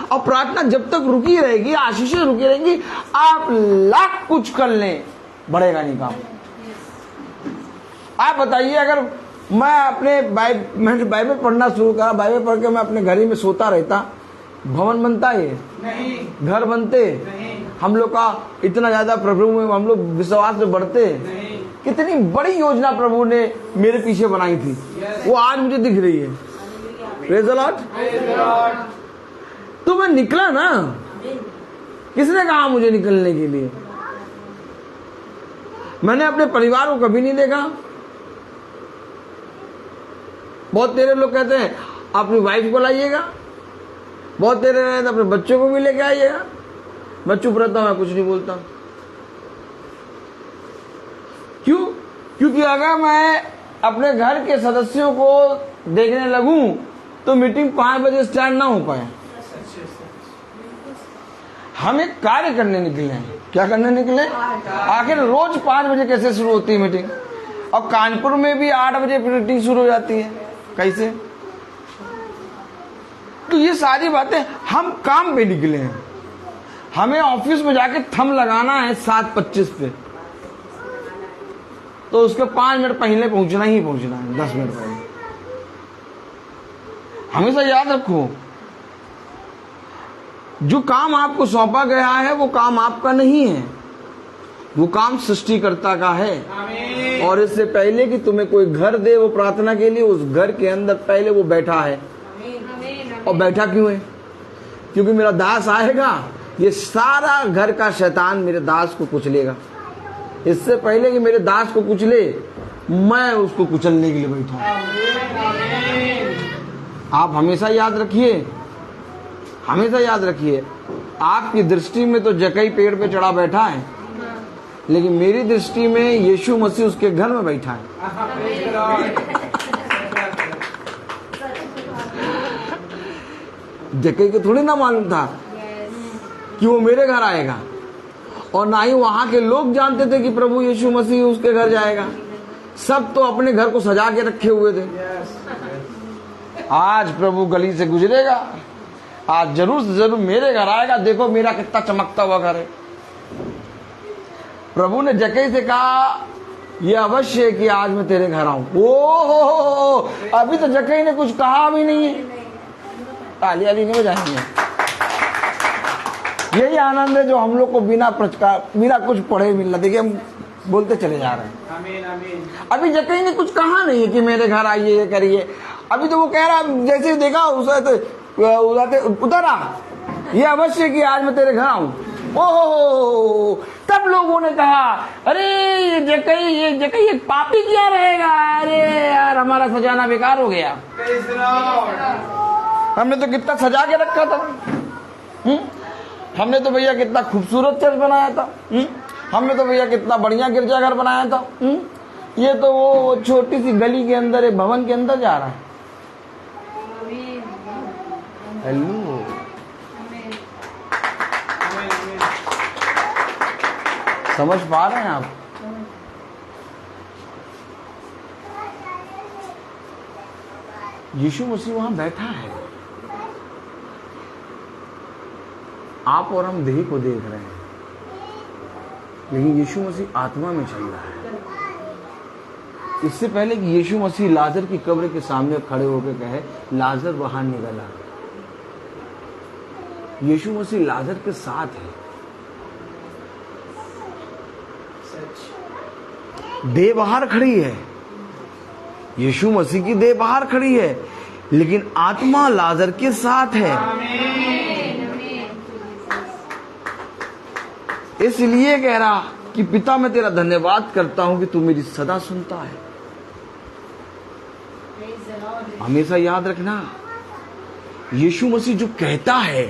और प्रार्थना जब तक रुकी रहेगी, आशीषें रुकी रहेंगी, आप लाख कुछ कर लें, बढ़ेगा नहीं काम। आप बताइए, अगर मैं अपने बाइबल पढ़ना शुरू करा, बाइबल पढ़ के मैं अपने घर ही में सोता रहता, भवन बनता है? नहीं। घर बनते? नहीं। हम लोग का इतना ज्यादा प्रभु में हम लोग विश्वास में बढ़ते? नहीं। कितनी बड़ी योजना प्रभु ने मेरे पीछे बनाई थी, वो आज मुझे दिख रही है। Praise the Lord. तो मैं निकला ना, किसने कहा मुझे निकलने के लिए? मैंने अपने परिवार को कभी नहीं देखा। बहुत तेरे लोग कहते हैं अपनी वाइफ को लाइएगा, बहुत तेरे रहे तो अपने बच्चों को भी लेके आइएगा। मैं चुप रहता हूं, मैं कुछ नहीं बोलता। क्यों? क्योंकि अगर मैं अपने घर के सदस्यों को देखने लगूं तो मीटिंग 5 बजे स्टार्ट ना हो पाए। हम एक कार्य करने निकले हैं। क्या करने निकले? आखिर रोज 5 बजे कैसे शुरू होती है मीटिंग? और कानपुर में भी 8 बजे मीटिंग शुरू हो जाती है, कैसे? तो ये सारी बातें, हम काम पे निकले हैं। हमें ऑफिस में जाके थंब लगाना है 7:25 पे, तो उसके 5 मिनट पहले पहुंचना ही पहुंचना है, 10 मिनट पहले। हमेशा याद रखो, जो काम आपको सौंपा गया है वो काम आपका नहीं है, वो काम सृष्टिकर्ता का है। आमीन। और इससे पहले कि तुम्हें कोई घर दे वो प्रार्थना के लिए, उस घर के अंदर पहले वो बैठा है। और बैठा क्यों है? क्योंकि मेरा दास आएगा, ये सारा घर का शैतान मेरे दास को कुचलेगा। इससे पहले कि मेरे दास को कुचले, मैं उसको कुचलने के लिए बैठा हूं। आप हमेशा याद रखिए, हमेशा याद रखिए, आपकी दृष्टि में तो जकई पेड़ पे चढ़ा बैठा है, लेकिन मेरी दृष्टि में यीशु मसीह उसके घर में बैठा है। जकई को थोड़ी ना मालूम था कि वो मेरे घर आएगा, और ना ही वहां के लोग जानते थे कि प्रभु यीशु मसीह उसके घर जाएगा। सब तो अपने घर को सजा के रखे हुए थे। आज प्रभु गली से गुजरेगा, आज जरूर से जरूर मेरे घर आएगा। देखो मेरा कितना चमकता हुआ घर है। प्रभु ने जकई से कहा, यह अवश्य है कि आज मैं तेरे घर आऊं। ओ अभी तो जकई ने कुछ कहा भी नहीं है। ताली नहीं बजाएंगे। यही आनंद है जो हम लोग को बिना कुछ पढ़े मिलना। देखिए हम बोलते चले जा रहे हैं। आमीन, आमीन। अभी जकई ने कुछ कहा नहीं है कि मेरे घर आइए, ये करिए। अभी तो वो कह रहा, जैसे ही देखा उधर आ, ये अवश्य कि आज मैं तेरे घर आऊं। ओहो, तब लोगों ने कहा, अरे ये जकई एक पापी क्या रहेगा? अरे यार हमारा सजाना बेकार हो गया। Praise the Lord. हमने तो कितना सजा के रखा था। हमने तो भैया कितना खूबसूरत चर्च बनाया था। हमने तो भैया कितना बढ़िया गिरजाघर बनाया था। ये तो वो छोटी सी गली के अंदर एक भवन के अंदर जा रहा है। हेलो, समझ पा रहे हैं आप? यीशु मसीह वहां बैठा है, आप और हम देह को देख रहे हैं। लेकिन यीशु मसीह आत्मा में चल रहा है। इससे पहले कि यीशु मसीह लाजर की कब्र के सामने खड़े होकर कहे लाजर बाहर निकला, यीशु मसीह लाजर के साथ है। देह बाहर खड़ी है, यीशु मसीह की देह बाहर खड़ी है, लेकिन आत्मा लाजर के साथ है। इसलिए कह रहा कि पिता मैं तेरा धन्यवाद करता हूं कि तू मेरी सदा सुनता है। हमेशा याद रखना, यीशु मसीह जो कहता है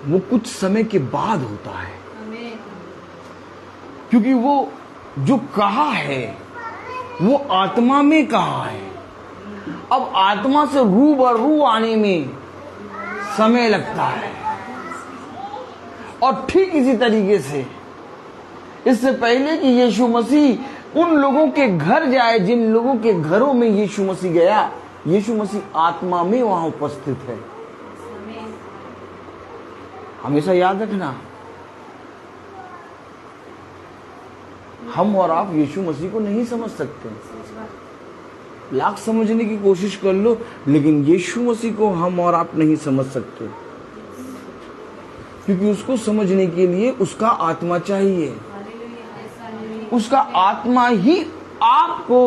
वो कुछ समय के बाद होता है, क्योंकि वो जो कहा है वो आत्मा में कहा है। अब आत्मा से रूबरू आने में समय लगता है। और ठीक इसी तरीके से इससे पहले कि यीशु मसीह उन लोगों के घर जाए जिन लोगों के घरों में यीशु मसीह गया, यीशु मसीह आत्मा में वहां उपस्थित है। हमेशा याद रखना, हम और आप यीशु मसीह को नहीं समझ सकते, लाख समझने की कोशिश कर लो, लेकिन यीशु मसीह को हम और आप नहीं समझ सकते, क्योंकि उसको समझने के लिए उसका आत्मा चाहिए। उसका आत्मा ही आपको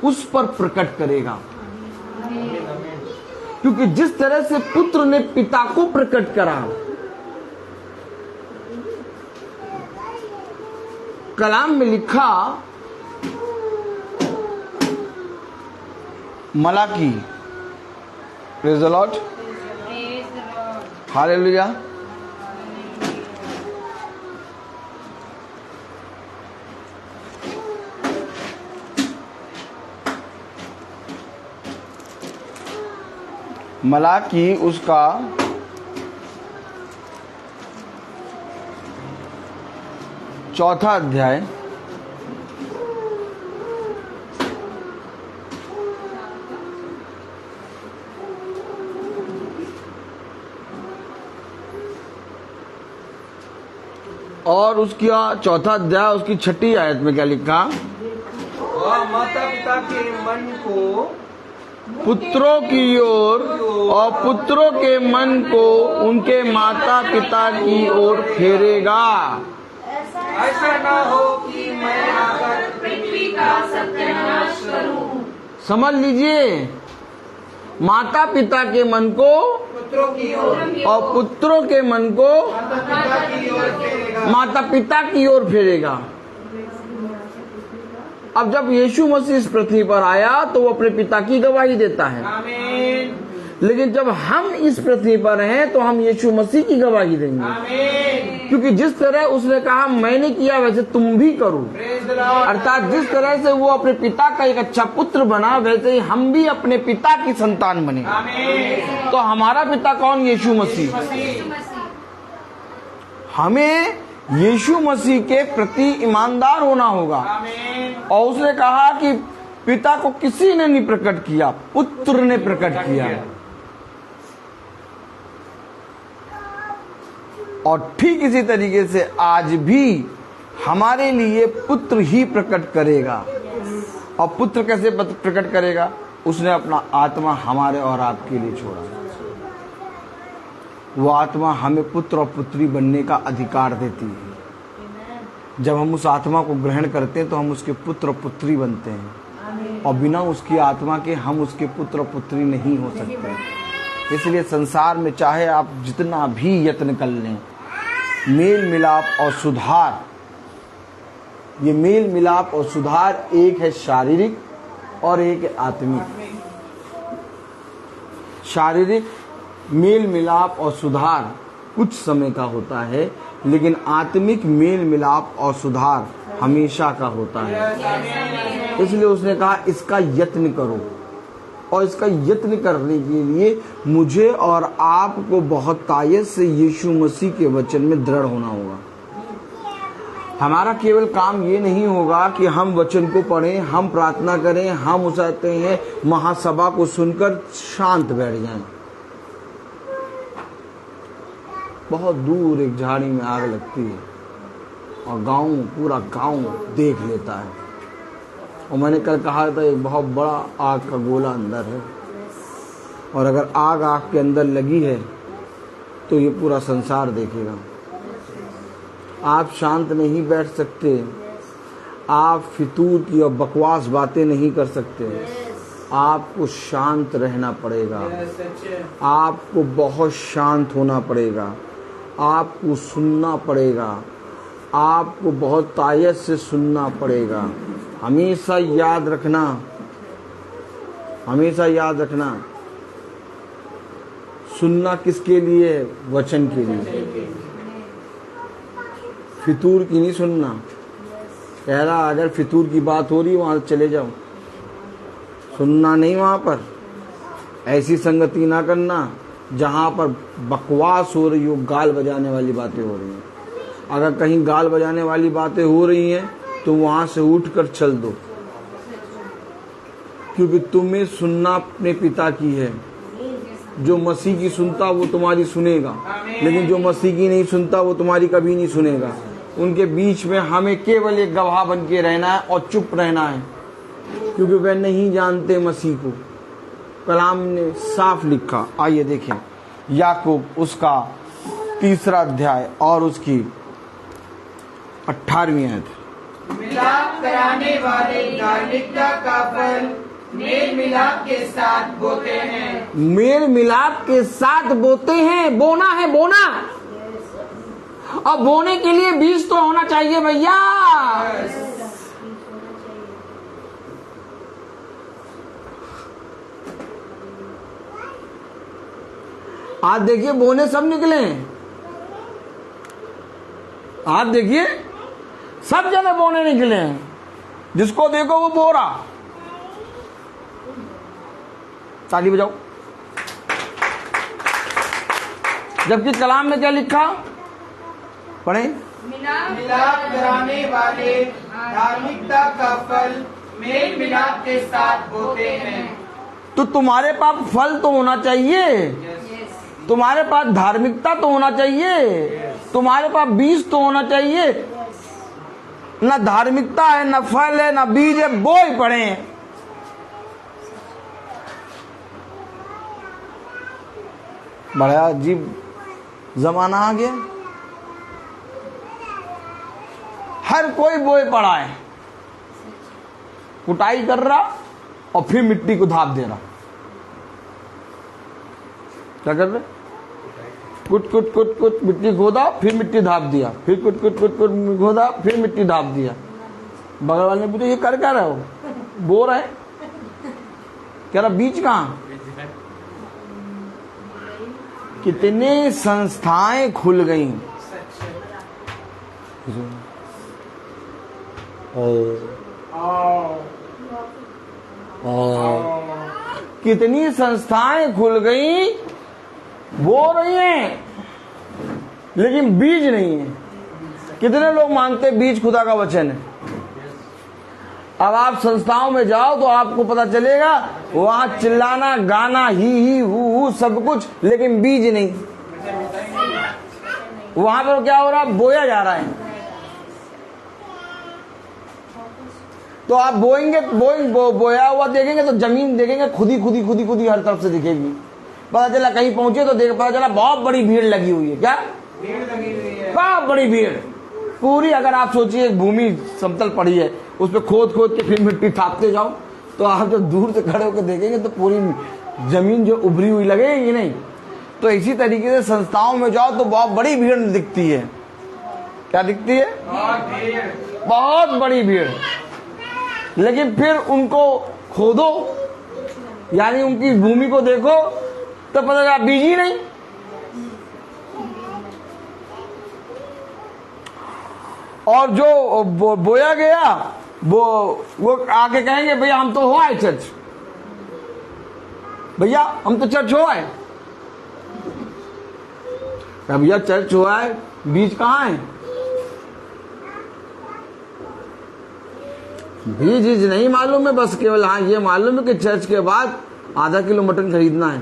उस पर प्रकट करेगा, क्योंकि जिस तरह से पुत्र ने पिता को प्रकट करा, कलाम में लिखा Malachi, praise the Lord, hallelujah. Malachi उसका 4 अध्याय और उसका 4 अध्याय उसकी 6 आयत में क्या लिखा? और माता पिता के मन को पुत्रों की ओर और पुत्रों के मन को उनके माता पिता की ओर फेरेगा। ऐसा ना हो कि मैं आकर पृथ्वी का सत्यानाश करूं। समझ लीजिए, माता पिता के मन को पुत्रों की ओर और पुत्रों के मन को माता की ओर फेरेगा। माता पिता की ओर फेरेगा। अब जब यीशु मसीह इस पृथ्वी पर आया तो वो अपने पिता की गवाही देता है, आमीन, लेकिन जब हम इस पृथ्वी पर हैं तो हम यीशु मसीह की गवाही देंगे, आमीन। क्योंकि जिस तरह उसने कहा मैंने किया वैसे तुम भी करो, प्रेज़ द लॉर्ड। अर्थात जिस तरह से वो अपने पिता का एक अच्छा पुत्र बना वैसे ही हम भी अपने पिता की संतान बने। आमीन। तो हमारा पिता कौन? यीशु मसीह। हमें यीशु मसीह के प्रति ईमानदार होना होगा। आमीन। और उसने कहा कि पिता को किसी ने नहीं प्रकट किया, पुत्र ने प्रकट किया। और ठीक इसी तरीके से आज भी हमारे लिए पुत्र ही प्रकट करेगा। और पुत्र कैसे प्रकट करेगा? उसने अपना आत्मा हमारे और आपके लिए छोड़ा। वो आत्मा हमें पुत्र और पुत्री बनने का अधिकार देती है। जब हम उस आत्मा को ग्रहण करते हैं तो हम उसके पुत्र और पुत्री बनते हैं, और बिना उसकी आत्मा के हम उसके पुत्र और पुत्री नहीं हो सकते। इसलिए संसार में चाहे आप जितना भी यत्न कर लें, मेल मिलाप और सुधार, ये मेल मिलाप और सुधार एक है शारीरिक और एक है आत्मिक। शारीरिक मेल मिलाप और सुधार कुछ समय का होता है, लेकिन आत्मिक मेल मिलाप और सुधार हमेशा का होता है। इसलिए उसने कहा इसका यत्न करो, और इसका यत्न करने के लिए मुझे और आपको बहुत ताकत से यीशु मसीह के वचन में दृढ़ होना होगा। हमारा केवल काम ये नहीं होगा कि हम वचन को पढ़ें, हम प्रार्थना करें, हम उसाते हैं महासभा को सुनकर शांत बैठ जाएं। बहुत दूर एक झाड़ी में आग लगती है, और गांव, पूरा गांव देख लेता है। और मैंने कल कहा था एक बहुत बड़ा आग का गोला अंदर है, और अगर आग के अंदर लगी है तो ये पूरा संसार देखेगा। आप शांत नहीं बैठ सकते, आप फितूर की और बकवास बातें नहीं कर सकते, आपको शांत रहना पड़ेगा, आपको बहुत शांत होना पड़ेगा, आपको सुनना पड़ेगा, आपको बहुत तायत से सुनना पड़ेगा। हमेशा याद रखना, हमेशा याद रखना, सुनना किसके लिए? वचन के लिए, फितूर की नहीं सुनना। कह रहा अगर फितूर की बात हो रही है वहां चले जाओ, सुनना नहीं। वहां पर ऐसी संगति ना करना जहां पर बकवास हो रही हो, गाल बजाने वाली बातें हो रही हैं। अगर कहीं गाल बजाने वाली बातें हो रही हैं तो वहां से उठकर चल दो, क्योंकि तुम्हें सुनना अपने पिता की है। जो मसीह की सुनता वो तुम्हारी सुनेगा, लेकिन जो मसीह की नहीं सुनता वो तुम्हारी कभी नहीं सुनेगा। उनके बीच में हमें केवल एक गवाह बन के रहना है और चुप रहना है, क्योंकि वे नहीं जानते मसीह को। कलाम ने साफ लिखा। आइए देखें याकूब उसका 3 अध्याय और उसकी 18वीं आयत। मिलाप कराने वाले धार्मिकता का फल मेल मिलाप के साथ बोते हैं। मेल मिलाप के साथ बोते हैं। बोना है, बोना। और बोने के लिए बीज तो होना चाहिए भैया। आज देखिए बोने सब निकले हैं। आज देखिए सब जगह बोने निकले हैं, जिसको देखो वो बो रहा। ताली बजाओ। जबकि कलाम में क्या लिखा? पढ़े। मिलाप कराने वाले धार्मिकता का फल मेल मिलाप के साथ बोते हैं। तो तुम्हारे पास फल तो होना चाहिए, तुम्हारे पास धार्मिकता तो होना चाहिए, तुम्हारे पास बीज तो होना चाहिए। न धार्मिकता है, न फल है, न बीज है, बो ही पड़े हैं। बड़ा अजीब जमाना आ गया। हर कोई बोए पड़ा है, कुटाई कर रहा और फिर मिट्टी को धाप दे रहा। क्या कर रहे? कुट कुट कुट कुट मिट्टी खोदा, फिर मिट्टी धाप दिया, फिर कुट कुट कुट कुट खोदा, फिर मिट्टी धाप दिया। बगल वाले ने पूछा ये कर क्या रहे हो? बो रहे। कह रहा बीज कहाँ? कितने संस्थाएं खुल गई। कितनी संस्थाएं खुल गई, बो रही हैं, लेकिन बीज नहीं है। कितने लोग मानते बीज खुदा का वचन है? अब आप संस्थाओं में जाओ तो आपको पता चलेगा वहां चिल्लाना, गाना, ही हु सब कुछ, लेकिन बीज नहीं। वहां पर क्या हो रहा? बोया जा रहा है। तो आप बोएंगे, बोया हुआ देखेंगे तो जमीन देखेंगे खुदी हर तरफ से दिखेगी। पता चला कहीं पहुंचे तो पता चला बहुत बड़ी भीड़ लगी हुई है। क्या भीड़ लगी हुई है? बहुत बड़ी भीड़ पूरी। अगर आप सोचिए एक भूमि समतल पड़ी है, उस पर खोद के फिर मिट्टी थापते जाओ, तो आप जब दूर से खड़े होकर देखेंगे तो पूरी जमीन जो उभरी हुई लगेगी नहीं। तो इसी तरीके से संस्थाओं में जाओ तो बहुत बड़ी भीड़ दिखती है। क्या दिखती है? बहुत बड़ी भीड़। लेकिन फिर उनको खोदो, यानी उनकी भूमि को देखो तो पता चला बीज ही नहीं। और जो बोया गया वो आके कहेंगे भैया हम तो हो आए चर्च, भैया हम तो चर्च हो आए। भैया चर्च हो आए, बीज कहाँ है? बीज नहीं मालूम है, बस केवल हाँ ये मालूम है कि चर्च के बाद आधा किलो मटन खरीदना है।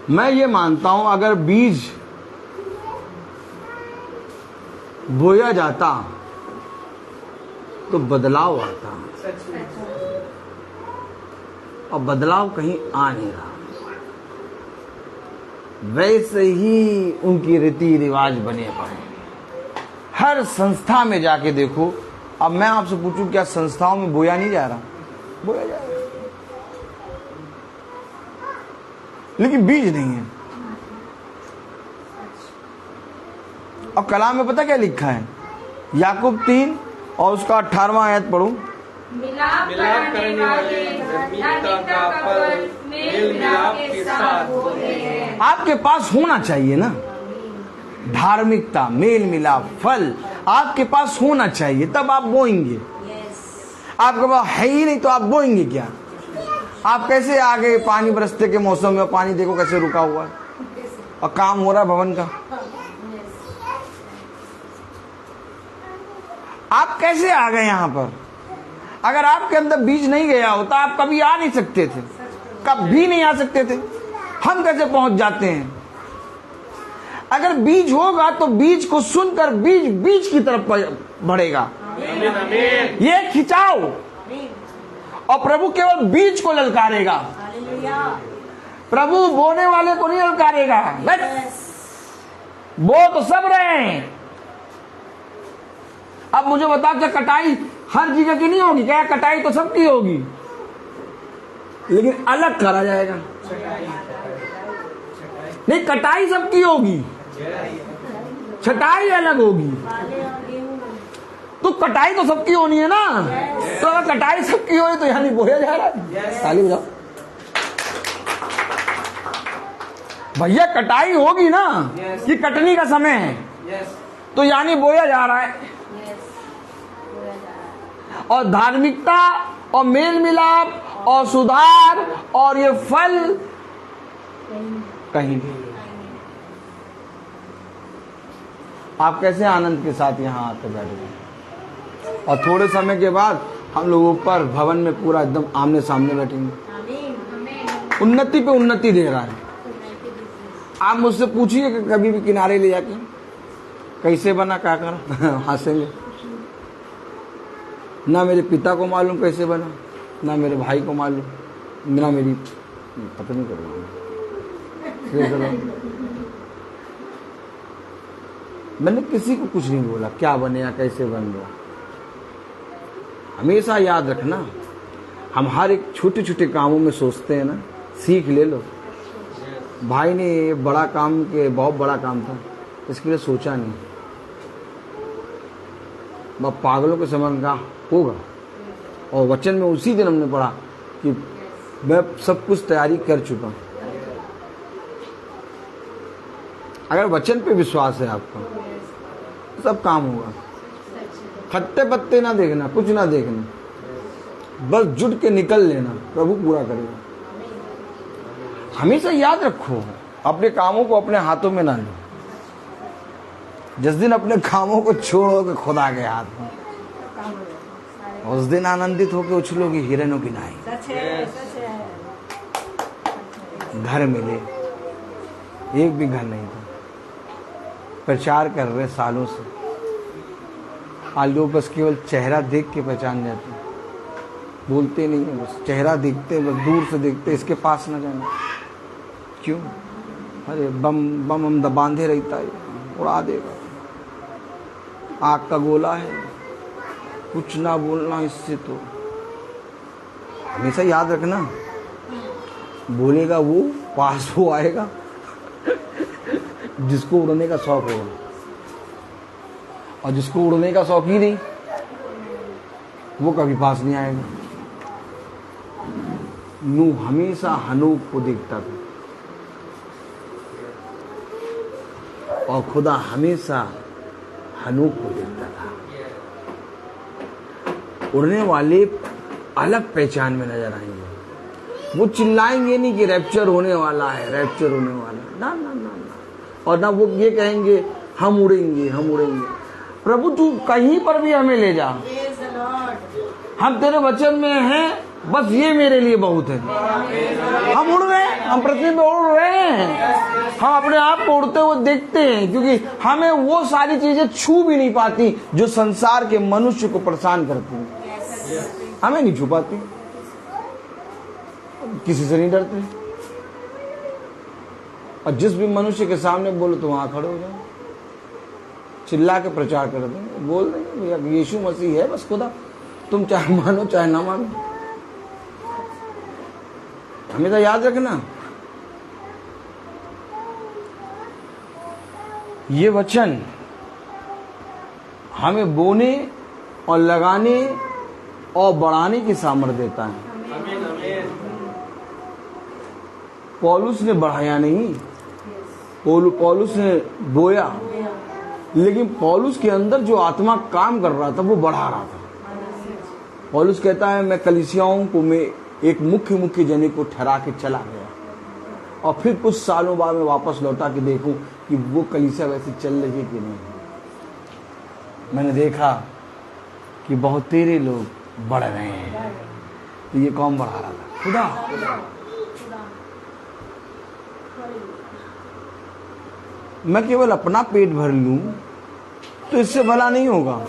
मैं ये मानता हूं अगर बीज बोया जाता तो बदलाव आता, और बदलाव कहीं आ नहीं रहा। वैसे ही उनकी रीति रिवाज बने पड़े। हर संस्था में जाके देखो। अब मैं आपसे पूछूं, क्या संस्थाओं में बोया नहीं जा रहा? बोया जा रहा, लेकिन बीज नहीं है। अब कलाम में पता क्या लिखा है? याकूब 3 और उसका 18वां आयत पढ़ो। मिलाप करने वाले धार्मिकता का फल मेल मिलाप के साथ होते हैं। आपके पास होना चाहिए ना, धार्मिकता, मेल मिलाप, फल आपके पास होना चाहिए, तब आप बोएंगे। आपके पास है ही नहीं तो आप बोएंगे क्या? आप कैसे आ गए? पानी बरसते के मौसम में पानी देखो कैसे रुका हुआ है और काम हो रहा है भवन का। आप कैसे आ गए यहां पर? अगर आपके अंदर बीज नहीं गया होता आप कभी आ नहीं सकते थे, कभी नहीं आ सकते थे। हम कैसे पहुंच जाते हैं? अगर बीज होगा तो बीज को सुनकर बीज बीज की तरफ बढ़ेगा। ये खिंचाओ, और प्रभु केवल बीज को ललकारेगा। प्रभु बोने वाले को नहीं ललकारेगा। बस बो तो सब रहे हैं। अब मुझे बताओ, क्या कटाई हर जगह की नहीं होगी? क्या कटाई तो सबकी होगी, लेकिन अलग करा जाएगा। नहीं, कटाई सबकी होगी, छटाई अलग होगी। तो कटाई तो सबकी होनी है ना। तो अगर कटाई सबकी हो तो यानी बोया जा रहा है। ताली बजाओ भैया, कटाई होगी ना कि कटनी का समय है, तो यानी बोया जा रहा है। और धार्मिकता और मेल मिलाप और सुधार और ये फल कहीं नहीं। आप कैसे आनंद के साथ यहाँ आते बैठे, और थोड़े समय के बाद हम लोग ऊपर भवन में पूरा एकदम आमने सामने बैठेंगे। उन्नति पे उन्नति दे रहा है। आप मुझसे पूछिए कि कभी भी किनारे ले जाके कैसे बना, क्या करा, हंसेंगे। ना मेरे पिता को मालूम कैसे बना, ना मेरे भाई को मालूम, ना मेरी पत्नी को मालूम। मैंने किसी को कुछ नहीं बोला क्या बने या कैसे बन गया। हमेशा याद रखना, हम हर एक छोटे छोटे कामों में सोचते हैं ना, सीख ले लो। भाई ने बड़ा काम के, बहुत बड़ा काम था, इसके लिए सोचा नहीं। पागलों के समय का होगा। और वचन में उसी दिन हमने पढ़ा कि मैं सब कुछ तैयारी कर चुका हूं। अगर वचन पे विश्वास है आपका, सब काम होगा। खट्टे पत्ते ना देखना, कुछ ना देखना, बस जुट के निकल लेना, प्रभु पूरा करेगा। हमेशा याद रखो, अपने कामों को अपने हाथों में ना लो। जिस दिन अपने कामों को छोड़ोगे खुदा के हाथ में, उस दिन आनंदित होकर उछलोगी हिरणों की नाई। घर मिले, एक भी घर नहीं था। प्रचार कर रहे सालों से, आज लोग बस केवल चेहरा देख के पहचान जाते, बोलते नहीं है, बस चेहरा दिखते, बस दूर से देखते, इसके पास ना जाना। क्यों? अरे बम बम हम बांधे रहता है, उड़ा देगा। आग का गोला है, कुछ ना बोलना इससे। तो हमेशा याद रखना, बोलेगा वो, पास वो आएगा जिसको उड़ने का शौक होगा, और जिसको उड़ने का शौक ही नहीं वो कभी पास नहीं आएगा। नूह हमेशा हनोक को देखता था, और खुदा हमेशा हनोक को देखता था। उड़ने वाले अलग पहचान में नजर आएंगे। वो चिल्लाएंगे नहीं कि रैप्चर होने वाला है, रैप्चर होने वाला है, ना ना ना ना। और ना वो ये कहेंगे हम उड़ेंगे, हम उड़ेंगे। प्रभु तू कहीं पर भी हमें ले जा, हम तेरे वचन में हैं, बस ये मेरे लिए बहुत है। हम उड़ गए, हम पृथ्वी पे उड़ रहे हैं, हम अपने आप को उड़ते हुए देखते हैं, क्योंकि हमें वो सारी चीजें छू भी नहीं पाती जो संसार के मनुष्य को परेशान करती हैं। हमें नहीं छू पाती, किसी से नहीं डरते, और जिस भी मनुष्य के सामने बोलो तो वहां खड़े हो जाओ, चिल्ला के प्रचार कर देंगे, बोल देंगे भैया यीशु मसीह है बस खुदा, तुम चाहे मानो चाहे ना मानो। हमें तो याद रखना, ये वचन हमें बोने और लगाने और बढ़ाने की सामर्थ्य देता है। पौलुस ने बढ़ाया नहीं, पौलुस ने बोया, लेकिन पौलुस के अंदर जो आत्मा काम कर रहा था वो बढ़ा रहा था। पौलुस कहता है मैं कलीसियाओं को मैं एक मुख्य जने को ठहरा के चला गया, और फिर कुछ सालों बाद में वापस लौटा के देखूं कि वो कलीसिया वैसे चल रही कि नहीं। मैंने देखा कि बहुत तेरे लोग बढ़ रहे हैं, तो ये कौन बढ़ा रहा था? खुदा। मैं केवल अपना पेट भर लूं तो इससे भला नहीं होगा।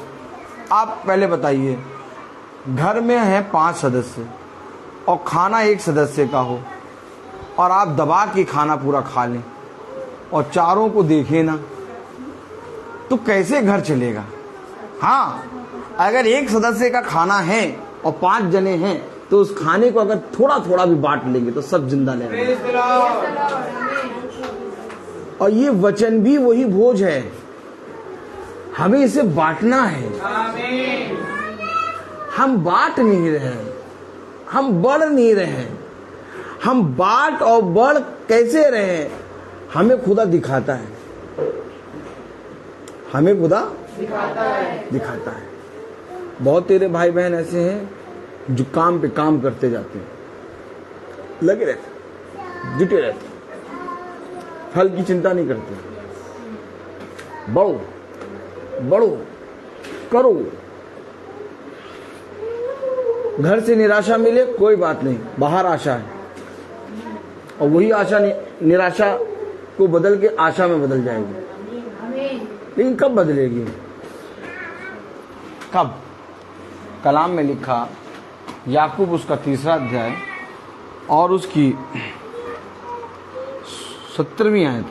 आप पहले बताइए, घर में है 5 सदस्य और खाना एक सदस्य का हो, और आप दबा के खाना पूरा खा लें और चारों को देखें ना, तो कैसे घर चलेगा? हाँ, अगर एक सदस्य का खाना है और 5 जने हैं, तो उस खाने को अगर थोड़ा थोड़ा भी बांट लेंगे तो सब जिंदा लेंगे। और ये वचन भी वही भोज है, हमें इसे बांटना है। हम बांट नहीं रहे, हम बढ़ नहीं रहे। हम बांट और बढ़ कैसे रहे, हमें खुदा दिखाता है, हमें खुदा दिखाता है। बहुत तेरे भाई बहन ऐसे हैं जो काम पे काम करते जाते हैं, लगे रहते, जुटे रहते, फल की चिंता नहीं करते। बढ़ो बढ़ो करो, घर से निराशा मिले कोई बात नहीं, बाहर आशा है, और वही आशा निराशा को बदल के आशा में बदल जाएगी। लेकिन कब बदलेगी? कब? कलाम में लिखा, याकूब उसका 3रा अध्याय और उसकी 17वीं आयत।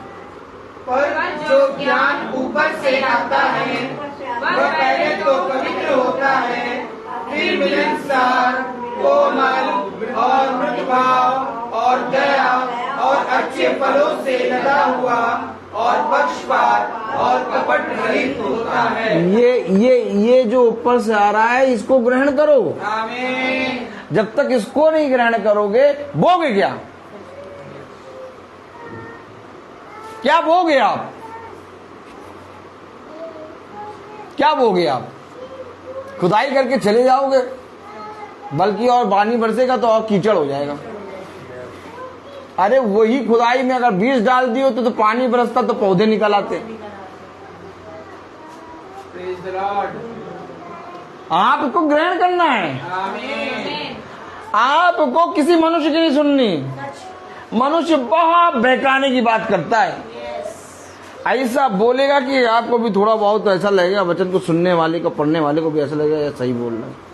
पर जो ज्ञान ऊपर से आता है वह पहले तो पवित्र होता है, फिर मिलनसार, कोमल और मृदुभाव और दया और अच्छे फलों से लदा हुआ और पक्षपात और कपट रहित होता है। ये जो ऊपर से आ रहा है, इसको ग्रहण करो। आमीन। जब तक इसको नहीं ग्रहण करोगे, बोगे क्या? क्या बोगे आप? क्या बोगे आप? खुदाई करके चले जाओगे, बल्कि और पानी बरसेगा तो और कीचड़ हो जाएगा। अरे वही खुदाई में अगर बीज डाल दियो तो पानी बरसता तो पौधे निकल आते। Praise the Lord. आपको ग्रहण करना है। आमीन। आपको किसी मनुष्य की नहीं सुननी। मनुष्य बहुत बहकाने की बात करता है, ऐसा बोलेगा कि आपको भी थोड़ा बहुत ऐसा लगेगा, वचन को सुनने वाले को, पढ़ने वाले को भी ऐसा लगेगा ये सही बोल रहा है।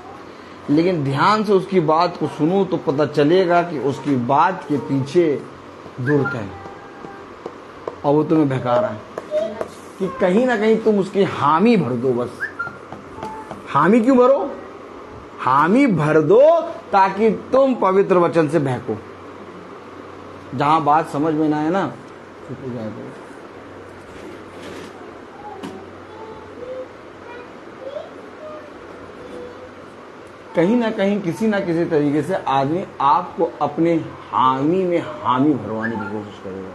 लेकिन ध्यान से उसकी बात को सुनो तो पता चलेगा कि उसकी बात के पीछे धूर्त है, और वो तुम्हें बहका रहा है कि कहीं ना कहीं तुम उसकी हामी भर दो। बस हामी क्यों भरो? हामी भर दो ताकि तुम पवित्र वचन से बहको। जहां बात समझ में ना आए ना, चुप हो जाए। कहीं ना कहीं किसी ना किसी तरीके से आदमी आपको अपने हामी में हामी भरवाने की कोशिश करेगा,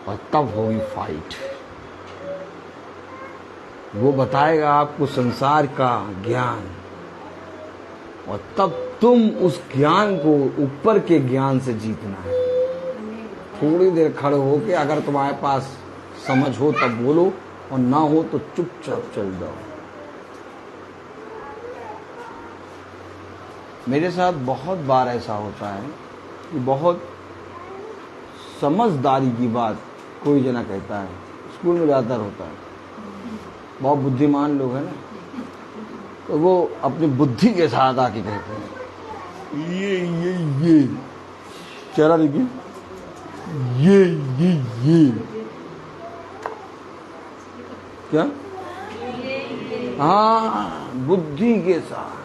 और तब होगी फाइट। वो बताएगा आपको संसार का ज्ञान, और तब तुम उस ज्ञान को ऊपर के ज्ञान से जीतना है। थोड़ी देर खड़े होके अगर तुम्हारे पास समझ हो तब बोलो, और ना हो तो चुपचाप चल जाओ। मेरे साथ बहुत बार ऐसा होता है ये बहुत समझदारी की बात कोई जना कहता है, स्कूल में ज़्यादातर होता है। बहुत बुद्धिमान लोग हैं ना, तो वो अपनी बुद्धि के साथ आके कहते हैं ये चेहरा देखिए, ये क्या, हाँ बुद्धि के साथ।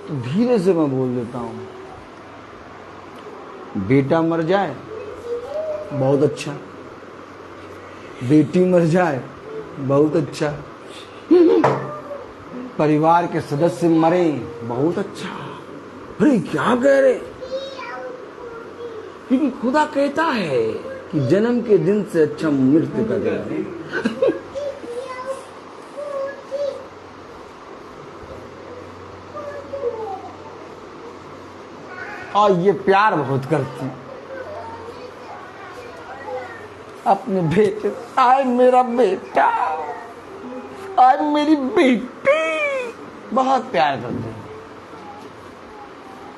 तो धीरे से मैं बोल देता हूँ, बेटा मर जाए बहुत अच्छा, बेटी मर जाए बहुत अच्छा, परिवार के सदस्य मरे बहुत अच्छा। अरे क्या कह रहे, क्योंकि खुदा कहता है कि जन्म के दिन से अच्छा मृत्यु का दिन। और ये प्यार बहुत करती अपने बेटे, आए मेरा बेटा, आए मेरी बेटी, बहुत प्यार करते हैं।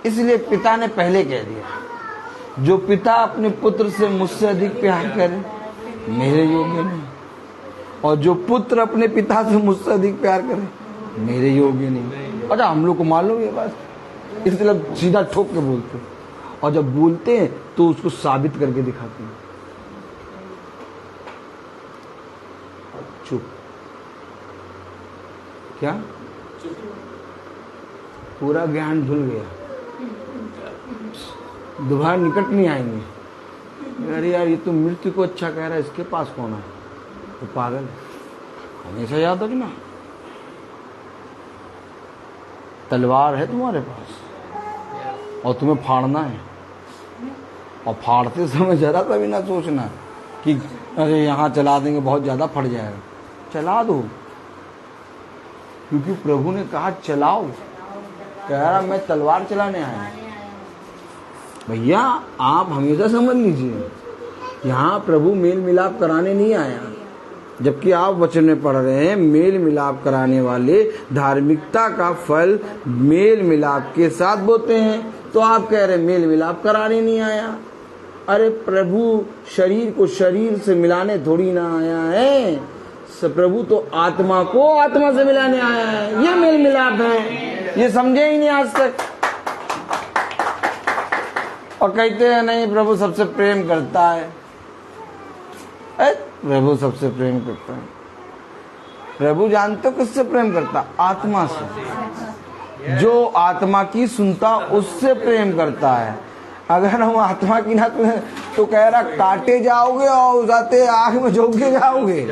इसलिए पिता ने पहले कह दिया, जो पिता अपने पुत्र से मुझसे अधिक प्यार करे मेरे योग्य नहीं, और जो पुत्र अपने पिता से मुझसे अधिक प्यार करे मेरे योग्य नहीं। अच्छा, हम लोग को मालूम ये बात, इसलिए सीधा ठोक के बोलते हैं, और जब बोलते हैं तो उसको साबित करके दिखाते हैं। चुप, क्या पूरा ज्ञान भूल गया, दोबारा निकट नहीं आएंगे। अरे यार, ये तो मृत्यु को अच्छा कह रहा है, इसके पास कौन है, तो पागल है। हमेशा याद रखना, तलवार है तुम्हारे पास और तुम्हें फाड़ना है, और फाड़ते समय जरा सा भी ना सोचना कि अरे यहाँ चला देंगे बहुत ज्यादा फट जाएगा। चला दो, क्योंकि प्रभु ने कहा चलाओ। कह रहा मैं तलवार चलाने आया। भैया आप हमेशा समझ लीजिए, यहाँ प्रभु मेल मिलाप कराने नहीं आया, जबकि आप वचन में पढ़ रहे हैं मेल मिलाप कराने वाले धार्मिकता का फल मेल मिलाप के साथ बोते हैं, तो आप कह रहे हैं मेल मिलाप कराने नहीं आया। अरे प्रभु शरीर को शरीर से मिलाने थोड़ी ना आया है, प्रभु तो आत्मा को आत्मा से मिलाने आया है। ये मेल मिलाप है, ये समझे ही नहीं आज तक। और कहते हैं नहीं प्रभु सबसे प्रेम करता है। प्रभु सबसे प्रेम करता है, प्रभु जानते हो किससे प्रेम करता, आत्मा से। जो आत्मा की सुनता उससे प्रेम करता है। अगर हम आत्मा की ना तो कह रहा काटे जाओगे और जाते आग में झोंक के जाओगे।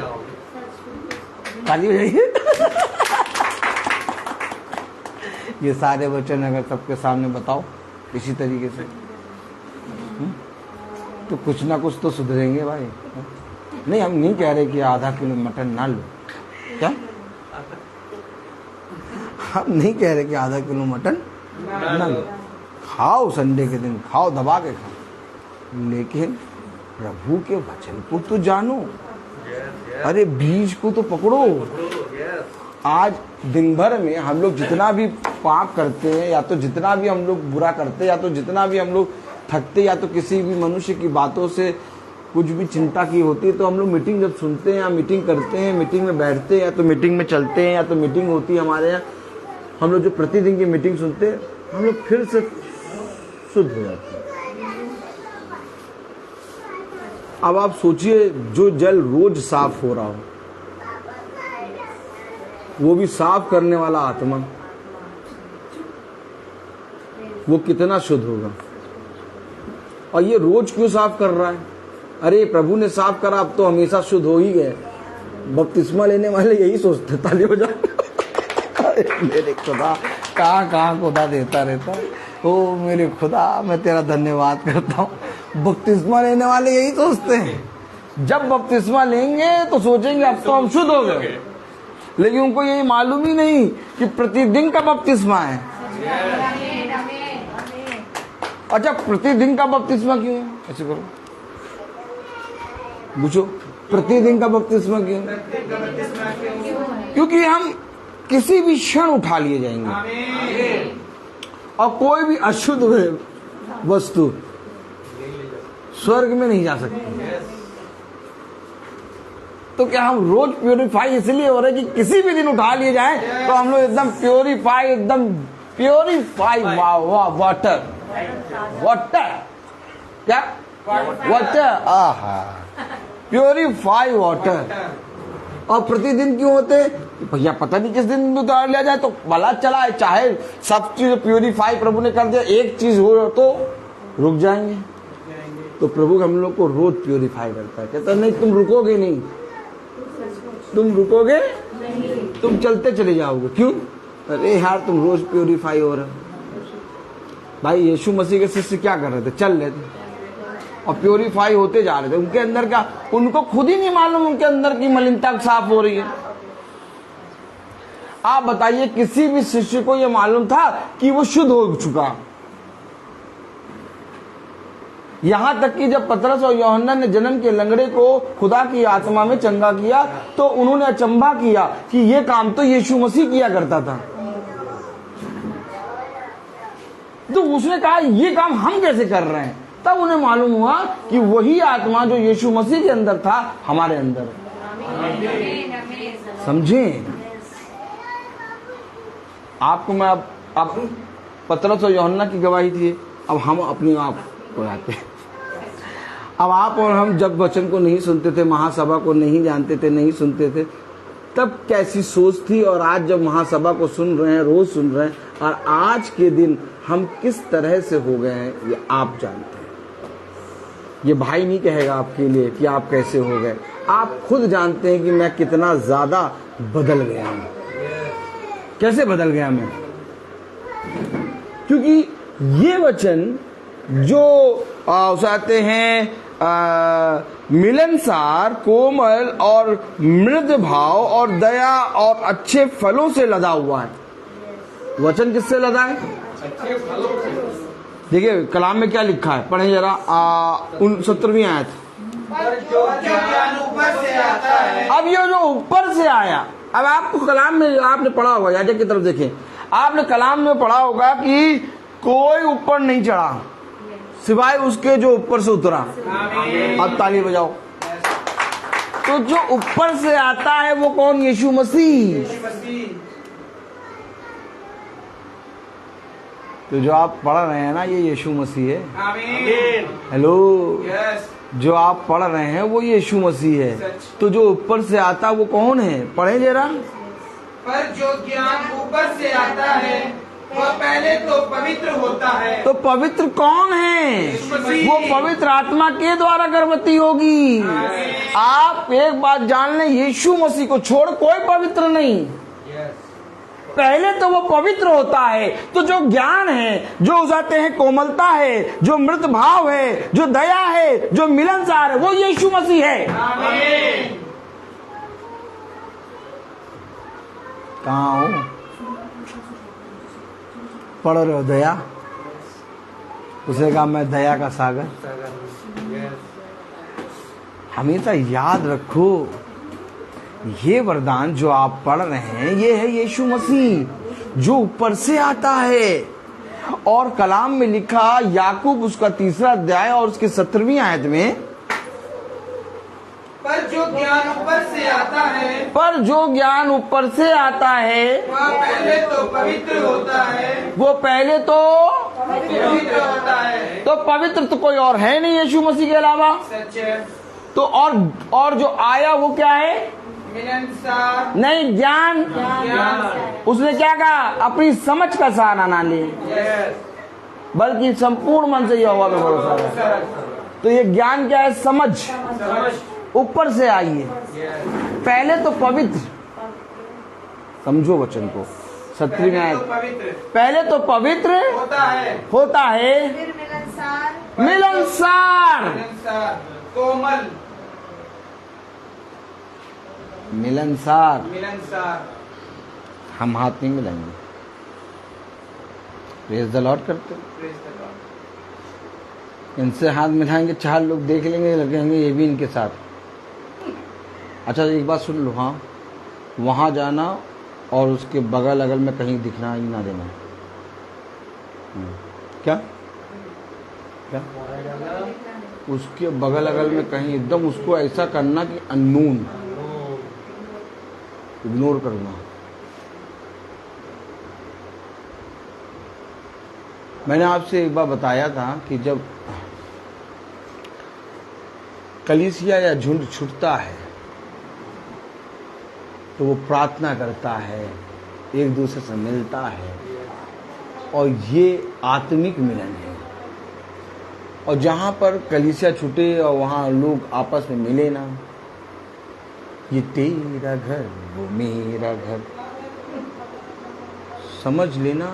ताली बजाइए। ये सारे वचन अगर सबके सामने बताओ इसी तरीके से, तो कुछ ना कुछ तो सुधरेंगे भाई। नहीं, हम नहीं कह रहे कि आधा किलो मटन ना लो, क्या हम नहीं कह रहे कि आधा किलो मटन ना लो, खाओ, संडे के दिन खाओ, दबा के खाओ, लेकिन प्रभु के वचन को तो जानो। अरे बीज को तो पकड़ो। आज दिन भर में हम लोग जितना भी पाप करते हैं, या तो जितना भी हम लोग बुरा करते हैं, या तो जितना भी हम लोग थकते, या तो किसी भी मनुष्य की बातों से कुछ भी चिंता की होती है, तो हम लोग मीटिंग जब सुनते हैं या मीटिंग करते हैं, मीटिंग में बैठते हैं, या तो मीटिंग में चलते हैं, या तो मीटिंग होती है हमारे यहाँ, हम लोग जो प्रतिदिन की मीटिंग सुनते हैं, हम लोग फिर से शुद्ध हो जाते हैं। अब आप सोचिए, जो जल रोज साफ हो रहा हो, वो भी साफ करने वाला आत्मा, वो कितना शुद्ध होगा। और ये रोज क्यों साफ कर रहा है? अरे प्रभु ने साफ करा, अब तो हमेशा शुद्ध हो ही गए। बपतिस्मा लेने वाले यही सोचते, ताली बजा। मेरे खुदा, कहाँ खुदा देता रहता है। ओ मेरे खुदा, मैं तेरा धन्यवाद करता हूँ। बपतिस्मा लेने वाले यही सोचते हैं, जब बपतिस्मा लेंगे तो सोचेंगे अब तो हम शुद्ध हो गए, लेकिन उनको यही मालूम ही नहीं कि प्रतिदिन का बपतिस्मा है। अच्छा, प्रतिदिन का बपतिस्मा क्यों है? ऐसे करो, पूछो, प्रतिदिन का बपतिस्मा क्यों? क्योंकि हम किसी भी क्षण उठा लिए जाएंगे, और कोई भी अशुद्ध वस्तु स्वर्ग में नहीं जा सकती। तो क्या हम रोज प्योरीफाई इसलिए हो रहे कि किसी भी दिन उठा लिए जाए तो हम लोग एकदम प्योरीफाई वाटर क्या वाटर आहा प्योरीफाई वाटर। और प्रतिदिन क्यों होते भैया, पता नहीं किस दिन उतार लिया जाए तो भला चला है, चाहे सब चीज प्योरीफाई प्रभु ने कर दिया, एक चीज हो तो रुक जाएंगे। तो प्रभु हम लोग को रोज प्योरीफाई करता है, कहता नहीं तुम रुकोगे नहीं, तुम रुकोगे नहीं, तुम चलते चले जाओगे। क्यों? अरे यार तुम रोज प्योरीफाई हो रहे हो। भाई यीशु मसीह के शिष्य क्या कर रहे थे? चल रहे थे और प्योरीफाई होते जा रहे थे। उनके अंदर का उनको खुद ही नहीं मालूम उनके अंदर की मलिनता साफ हो रही है। आप बताइए किसी भी शिष्य को यह मालूम था कि वो शुद्ध हो चुका? यहां तक कि जब पतरस और यूहन्ना ने जन्म के लंगड़े को खुदा की आत्मा में चंगा किया तो उन्होंने अचंभा किया कि ये काम तो यीशु मसीह किया करता था। तो उसने कहा ये काम हम कैसे कर रहे हैं? तब उन्हें मालूम हुआ कि वही आत्मा जो यीशु मसीह के अंदर था हमारे अंदर है। समझे? आपको मैं अब पतरस और यूहन्ना की गवाही थी, अब हम अपने आप को आते हैं। अब आप और हम जब वचन को नहीं सुनते थे, महासभा को नहीं जानते थे, नहीं सुनते थे, तब कैसी सोच थी, और आज जब महासभा को सुन रहे हैं, रोज सुन रहे हैं, और आज के दिन हम किस तरह से हो गए हैं ये आप जानते हैं। ये भाई नहीं कहेगा आपके लिए कि आप कैसे हो गए, आप खुद जानते हैं कि मैं कितना ज्यादा बदल गया हूं। कैसे बदल गया मैं? क्योंकि ये वचन जो आते हैं मिलनसार, कोमल और मृद भाव और दया और अच्छे फलों से लदा हुआ है। वचन किससे लदा है? अच्छे फलों से। देखिए कलाम में क्या लिखा है, पढ़े जरा 17वीं आयत। जो ज्ञान ऊपर से आता है। अब ये जो ऊपर से आया, अब आपको कलाम में आपने पढ़ा होगा, याजक की तरफ देखें, आपने कलाम में पढ़ा होगा कि कोई ऊपर नहीं चढ़ा सिवाय उसके जो ऊपर से उतरा। अब ताली बजाओ। तो जो ऊपर से आता है वो कौन? यीशु मसीह। तो जो आप पढ़ रहे हैं ना ये यीशु मसीह है। आमीन। Hello, yes. जो आप पढ़ रहे हैं वो यीशु मसीह है। तो जो ऊपर से आता वो कौन है? पढ़े जरा। पर जो ज्ञान ऊपर से आता है वह पहले तो पवित्र होता है। तो पवित्र कौन है? वो पवित्र आत्मा के द्वारा गर्भवती होगी। आप एक बात जान लें, यीशु मसीह को छोड़ कोई पवित्र नहीं। पहले तो वो पवित्र होता है। तो जो ज्ञान है, जो उजाते हैं कोमलता है, जो मृत भाव है, जो दया है, जो मिलनसार है, वो यीशु मसीह है। कहाँ हो? पढ़ रहे हो दया? उसे कहा मैं दया का सागर। हमेशा याद रखो ये वरदान जो आप पढ़ रहे हैं ये है यीशु मसीह जो ऊपर से आता है। और कलाम में लिखा याकूब उसका 3रा अध्याय और उसके 17वीं आयत में, पर जो ज्ञान ऊपर से आता है, पर जो ज्ञान ऊपर से आता है वह पहले तो पवित्र होता है। वो पहले तो पवित्र होता है। तो पवित्र तो कोई और है नहीं यीशु मसीह के अलावा। सच है। तो और जो आया वो क्या है? मिलनसार। नहीं, ज्ञान। उसने क्या कहा? अपनी समझ का सहारा ना ले, बल्कि संपूर्ण मन से यहोवा पे भरोसा रहे। तो ये ज्ञान क्या है? समझ ऊपर से आई है। पहले तो पवित्र, समझो वचन को, 17वीं आयत। पहले तो पवित्र होता है फिर मिलनसार, मिलनसार, कोमल, मिलनसार। मिलनसार। हम हाथ नहीं मिलाएंगे, प्रेज द लॉर्ड करते। इनसे हाथ मिलाएंगे, 4 लोग देख लेंगे, लगेंगे ये भी इनके साथ। अच्छा एक बात सुन लो, हाँ, वहां जाना और उसके बगल अगल में कहीं दिखना ही ना देना। क्या क्या उसके बगल अगल में कहीं एकदम उसको ऐसा करना कि अननोन, इग्नोर करना। मैंने आपसे एक बार बताया था कि जब कलीसिया या झुंड छूटता है तो वो प्रार्थना करता है, एक दूसरे से मिलता है, और ये आत्मिक मिलन है। और जहां पर कलीसिया छूटे और वहां लोग आपस में मिले ना, ये तेरा घर वो मेरा घर, समझ लेना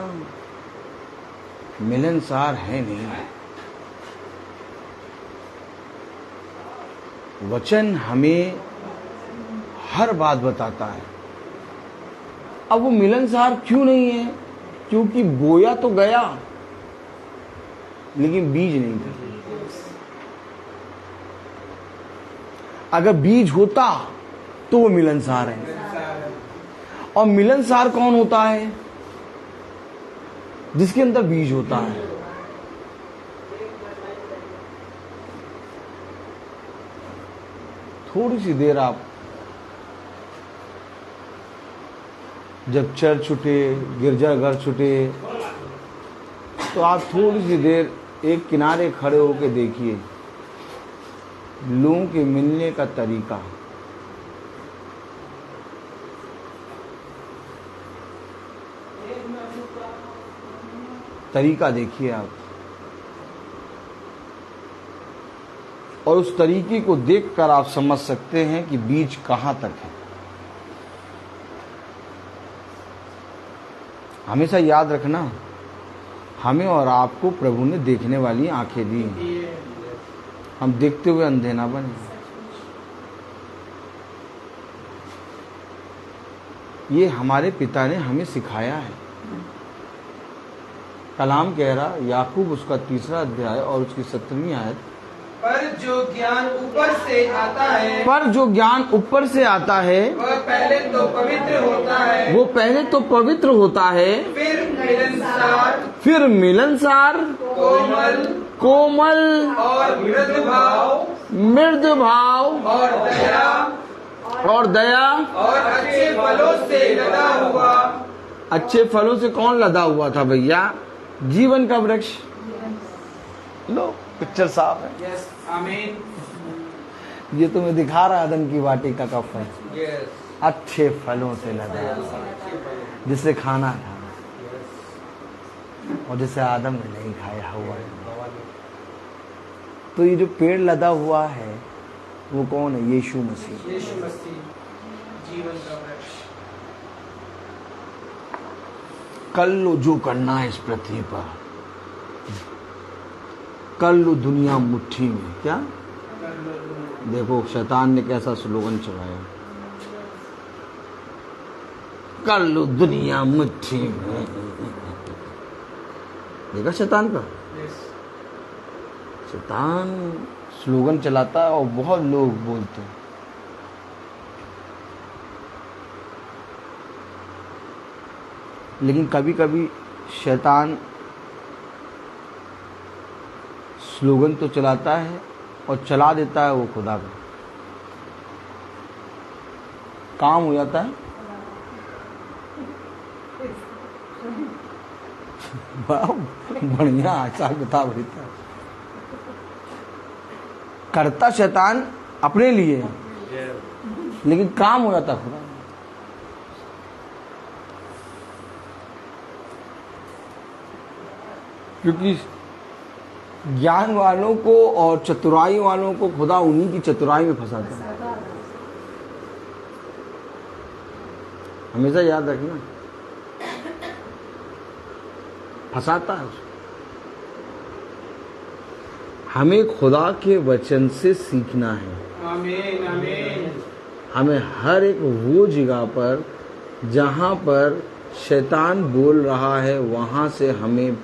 मिलनसार है नहीं। वचन हमें हर बात बताता है। अब वो मिलनसार क्यों नहीं है? क्योंकि बोया तो गया लेकिन बीज नहीं था। अगर बीज होता तो वो मिलनसार है। और मिलनसार कौन होता है? जिसके अंदर बीज होता है। थोड़ी सी देर आप जब चर्च छूटे, गिरजाघर छूटे, तो आप थोड़ी सी देर एक किनारे खड़े होकर देखिए लोगों के मिलने का तरीका। देखिए आप, और उस तरीके को देखकर आप समझ सकते हैं कि बीज कहां तक है। हमेशा याद रखना, हमें और आपको प्रभु ने देखने वाली आंखें दी हैं। हम देखते हुए अंधे ना बने। ये हमारे पिता ने हमें सिखाया है। कलाम कह रहा, याकूब उसका 3 अध्याय और उसकी 17वीं आयत, पर जो ज्ञान ऊपर से आता है, वह पहले तो पवित्र होता है, फिर मिलनसार, कोमल और मृदु भाव और दया और अच्छे फलों से कौन लदा हुआ था भैया? जीवन का वृक्ष। लो, पिक्चर साफ है। यस, आमीन। ये तुम्हें दिखा रहा आदम की वाटिका का फल। यस, अच्छे फलों से लदा, जिसे खाना था और जिसे आदम ने नहीं खाया हुआ है। तो ये जो पेड़ लदा हुआ है वो कौन है? यीशु मसीह। जीवन का वृक्ष। कर लो जो करना है इस पृथ्वी पर, कर लो दुनिया मुट्ठी में। क्या देखो शैतान ने कैसा स्लोगन चलाया, कर लो दुनिया मुट्ठी में। देखा शैतान का? शैतान स्लोगन चलाता है और बहुत लोग बोलते हैं। लेकिन कभी कभी शैतान स्लोगन तो चलाता है और चला देता है वो खुदा का काम हो जाता है। बढ़िया हिसाब किताब रहता है। करता शैतान अपने लिए, लेकिन काम हो जाता खुदा। क्योंकि ज्ञान वालों को और चतुराई वालों को खुदा उन्हीं की चतुराई में फंसाता है। हमेशा याद रखना, फंसाता है उसको। हमें खुदा के वचन से सीखना है। आमीन, आमीन। हमें हर एक वो जगह पर जहां पर शैतान बोल रहा है वहां से हमें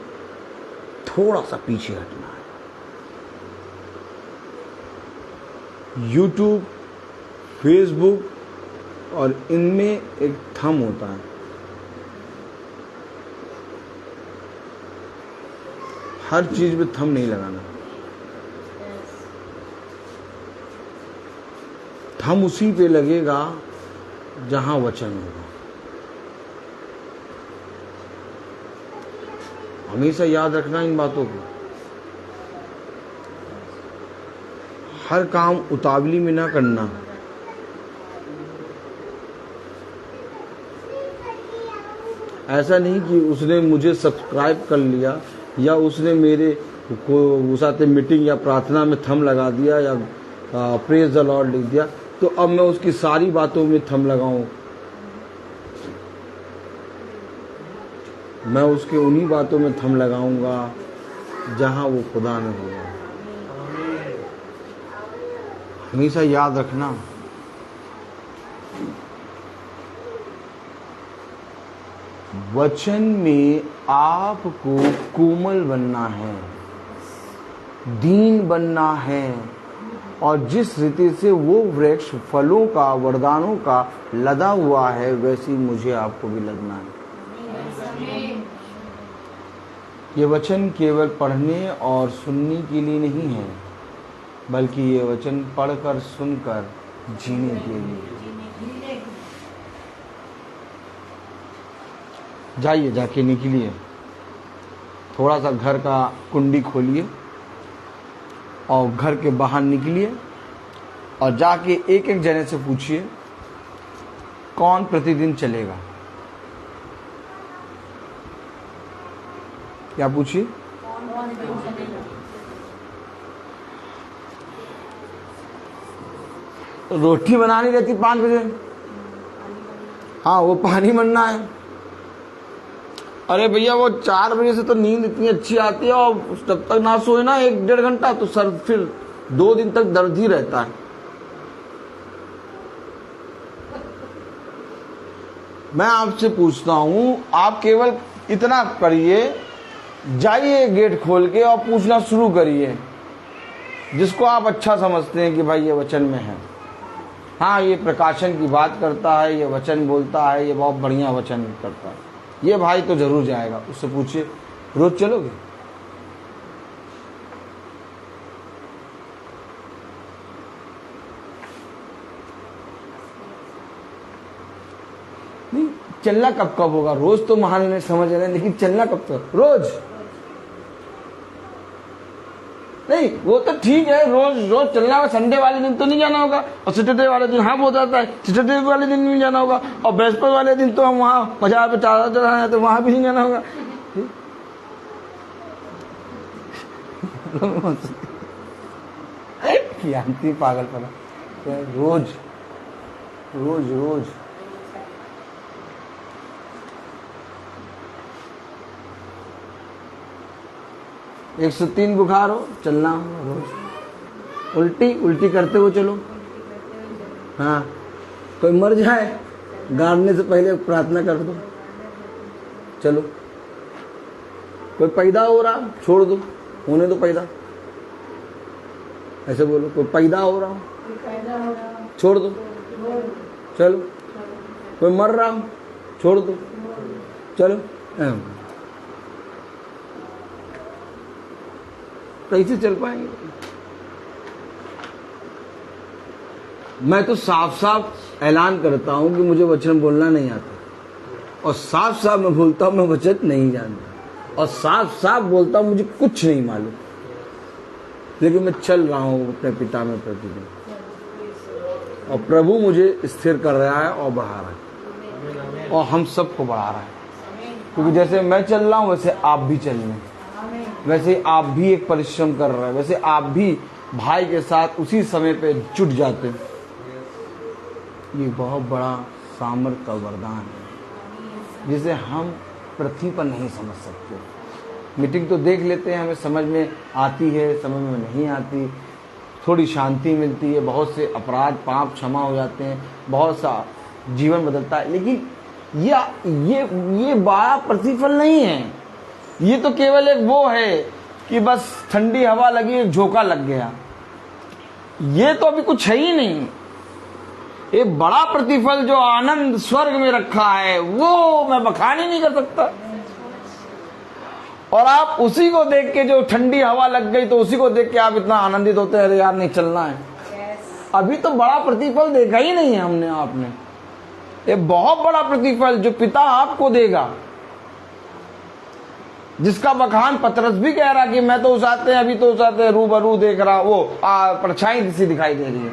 थोड़ा सा पीछे हटना है। YouTube, Facebook और इनमें एक थंब होता है। हर चीज में थंब नहीं लगाना। थम उसी पे लगेगा जहां वचन होगा। हमेशा याद रखना इन बातों को। हर काम उतावली में ना करना। ऐसा नहीं कि उसने मुझे सब्सक्राइब कर लिया या उसने मेरे को साथ मीटिंग या प्रार्थना में थम लगा दिया या प्रेज द लॉर्ड लिख दिया तो अब मैं उसकी सारी बातों में थम लगाऊं। मैं उसके उन्हीं बातों में थम लगाऊंगा जहां वो खुदा में होगा। हमेशा याद रखना, वचन में आपको कोमल बनना है, दीन बनना है, और जिस रीति से वो वृक्ष फलों का वरदानों का लदा हुआ है वैसी मुझे आपको भी लगना है। ये वचन केवल पढ़ने और सुनने के लिए नहीं है, बल्कि ये वचन पढ़कर सुनकर जीने के लिए। जाइए, जाके निकलिए, थोड़ा सा घर का कुंडी खोलिए और घर के बाहर निकलिए और जाके एक एक जने से पूछिए कौन प्रतिदिन चलेगा। क्या पूछिए? रोटी बनानी रहती 5 बजे, हाँ वो पानी बनना है। अरे भैया वो 4 बजे से तो नींद इतनी अच्छी आती है और जब तक ना सोए ना 1-1.5 घंटा तो सर फिर 2 दिन तक दर्द ही रहता है। मैं आपसे पूछता हूं, आप केवल इतना करिए, जाइए गेट खोल के और पूछना शुरू करिए जिसको आप अच्छा समझते हैं कि भाई ये वचन में है, हाँ ये प्रकाशन की बात करता है, ये वचन बोलता है, ये बहुत बढ़िया वचन करता है, ये भाई तो जरूर जाएगा। उससे पूछिए रोज चलोगे? नहीं, चलना कब कब होगा? रोज तो महान ने समझ रहे हैं, लेकिन चलना कब तक? रोज नहीं, वो तो ठीक है, रोज रोज चलना होगा। संडे वाले दिन तो नहीं जाना होगा, और सैटरडे वाले दिन हाँ हो जाता है, सैटरडे वाले दिन नहीं जाना होगा, और बृहस्पति वाले दिन तो हम वहाँ बाजार पे चादर चढ़ाना है तो वहां भी नहीं जाना होगा। जानती पागल पड़ा, रोज रोज रोज एक 103 बुखार हो, चलना हो रोज। उल्टी करते हुए चलो। हाँ, कोई मर जाए गाड़ने से पहले प्रार्थना कर दो, चलो। कोई पैदा हो रहा, छोड़ दो, होने दो पैदा, ऐसे बोलो। कोई पैदा हो रहा, छोड़ दो, चलो। कोई मर रहा, छोड़ दो, चलो। कैसे चल पाएंगे? मैं तो साफ साफ ऐलान करता हूं कि मुझे वचन बोलना नहीं आता, और साफ साफ मैं बोलता हूं मैं वचन नहीं जानता, और साफ साफ बोलता हूं मुझे कुछ नहीं मालूम, लेकिन मैं चल रहा हूं अपने पिता में प्रतिदिन, और प्रभु मुझे स्थिर कर रहा है और बढ़ा रहा है, और हम सबको बढ़ा रहा है। क्योंकि जैसे मैं चल रहा हूं वैसे आप भी चलने, वैसे आप भी एक परिश्रम कर रहे हैं, वैसे आप भी भाई के साथ उसी समय पे जुट जाते हैं। ये बहुत बड़ा सामर्थ का वरदान है जिसे हम पृथ्वी पर नहीं समझ सकते। मीटिंग तो देख लेते हैं, हमें समझ में आती है, समझ में नहीं आती, थोड़ी शांति मिलती है, बहुत से अपराध पाप क्षमा हो जाते हैं, बहुत सा जीवन बदलता है, लेकिन ये बड़ा प्रतिफल नहीं है। ये तो केवल एक वो है कि बस ठंडी हवा लगी, एक झोंका लग गया, ये तो अभी कुछ है ही नहीं। एक बड़ा प्रतिफल जो आनंद स्वर्ग में रखा है वो मैं बखान ही नहीं कर सकता। और आप उसी को देख के, जो ठंडी हवा लग गई तो उसी को देख के आप इतना आनंदित होते हैं, अरे यार नहीं चलना है। अभी तो बड़ा प्रतिफल देखा ही नहीं है हमने आपने। ये बहुत बड़ा प्रतिफल जो पिता आपको देगा, जिसका बखान पतरस भी कह रहा कि मैं तो उस आते हैं, अभी तो उस आते हैं रूबरू देख रहा, वो परछाई सी दिखाई दे रही है,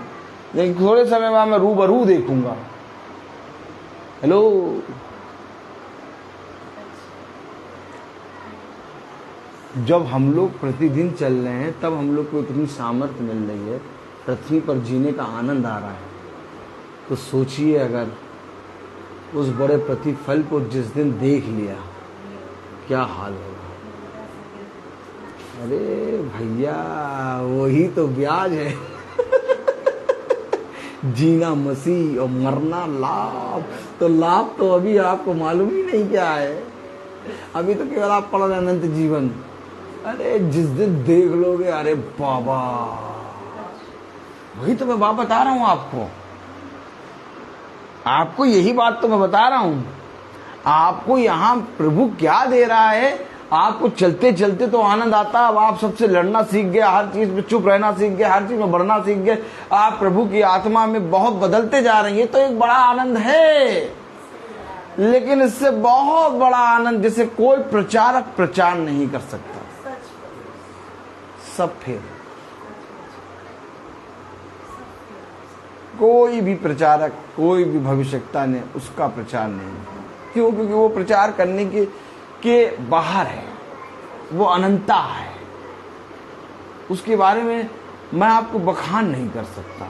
लेकिन थोड़े समय बाद मैं रूबरू देखूंगा। हेलो, जब हम लोग प्रतिदिन चल रहे हैं तब हम लोग को इतनी सामर्थ्य मिल रही है, पृथ्वी पर जीने का आनंद आ रहा है, तो सोचिए अगर उस बड़े प्रतिफल को जिस दिन देख लिया क्या हाल होगा। अरे भैया, वही तो ब्याज है। जीना मसीह और मरना लाभ। तो लाभ तो अभी आपको मालूम ही नहीं क्या है, अभी तो केवल आप पढ़ रहे अनंत जीवन। अरे जिस दिन देख लोगे, अरे बाबा, वही तो मैं बात बता रहा हूं आपको यही बात तो मैं बता रहा हूं आपको। यहां प्रभु क्या दे रहा है आपको, चलते चलते तो आनंद आता है। अब आप सबसे लड़ना सीख गए, हर चीज में चुप रहना सीख गए, हर चीज में बढ़ना सीख गए, आप प्रभु की आत्मा में बहुत बदलते जा रहे हैं। ये तो एक बड़ा आनंद है, लेकिन इससे बहुत बड़ा आनंद जिसे कोई प्रचारक प्रचार नहीं कर सकता। सब फेल, कोई भी प्रचारक, कोई भी भविष्यवक्ता ने उसका प्रचार नहीं। क्यों? क्योंकि वो प्रचार करने के बाहर है, वो अनंता है, उसके बारे में मैं आपको बखान नहीं कर सकता।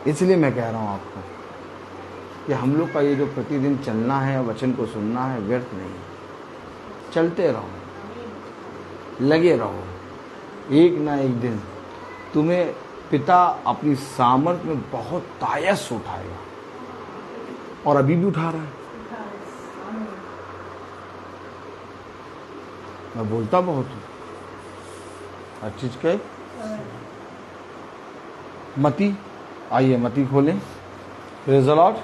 इसलिए मैं कह रहा हूं आपको कि हम लोग का ये जो प्रतिदिन चलना है, वचन को सुनना है, व्यर्थ नहीं। चलते रहो, लगे रहो, एक ना एक दिन तुम्हें पिता अपनी सामर्थ्य में बहुत तायस उठाएगा, और अभी भी उठा रहा है। मैं बोलता बहुत हूं हर चीज के। मती, आइए मती खोलें। Praise the Lord.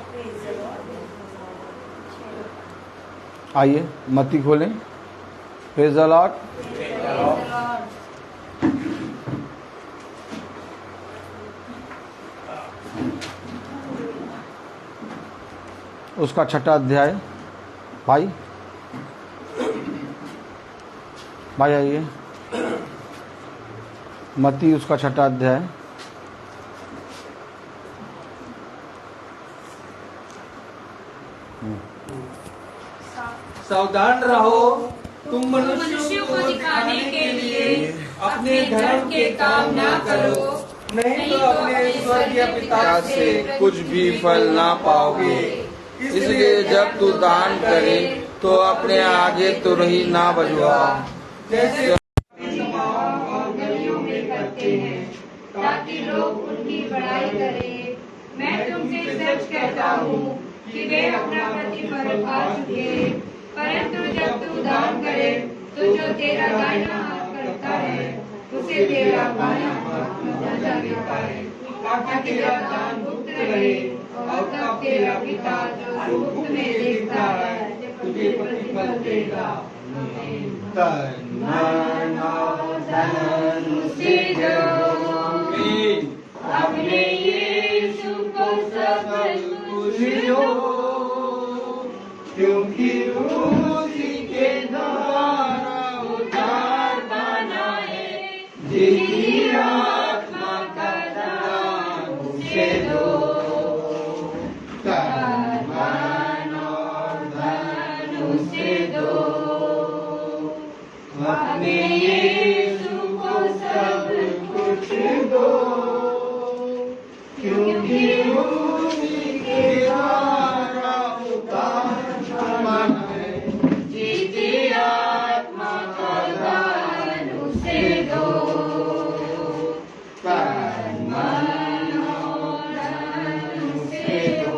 आइए मती खोलें। Praise the Lord. उसका 6वां अध्याय। भाई आइए, मत्ती उसका 6वां अध्याय। सावधान रहो, तुम मनुष्यों को दिखाने के लिए अपने धर्म के काम ना करो, नहीं तो अपने स्वर्गीय पिता से कुछ भी फल ना पाओगे। इसलिए जब तू दान करे तो अपने आगे तुरही ना बजवा, जैसे और गलियों में करते हैं, ताकि लोग उनकी बड़ाई करें। मैं तुमसे सच कहता हूँ कि वे अपना प्रतिफल पा चुके। परंतु जब तू दान करे तो जो तेरा दाहिना हाथ करता है उसे तेरा बायां हाथ सजा देता है, ताकि तेरा दान गुप्त रहे, और तब तेरा पिता जो गुप्त में देखता है तुझे प्रतिफल देगा। उसे जो अपने यीशु को सब कुछ दो, क्योंकि उसी के द्वारा उद्धार पाना है। जिसकी आत्मा का दान उसे दो, दान और धन उसे दो, अपने यीशु को सब कुछ दो, क्योंकि उसी के द्वारा उद्धार पाना है। जिसकी आत्मा का दान उसे दो, मन और धन उसे दो।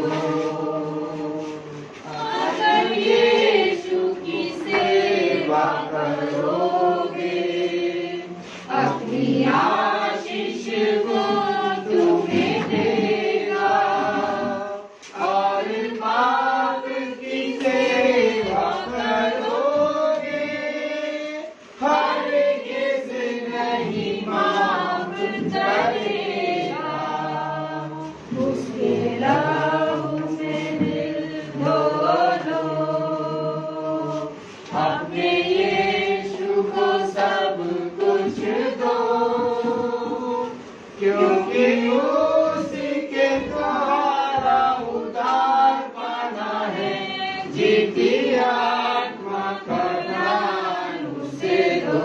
अगर यीशु की सेवा करोगे, अपनी आशीष को तुम्हें देगा। क्योंकि उसी के द्वारा उद्धार पाना है, जीती आत्मा का दान उसे दो।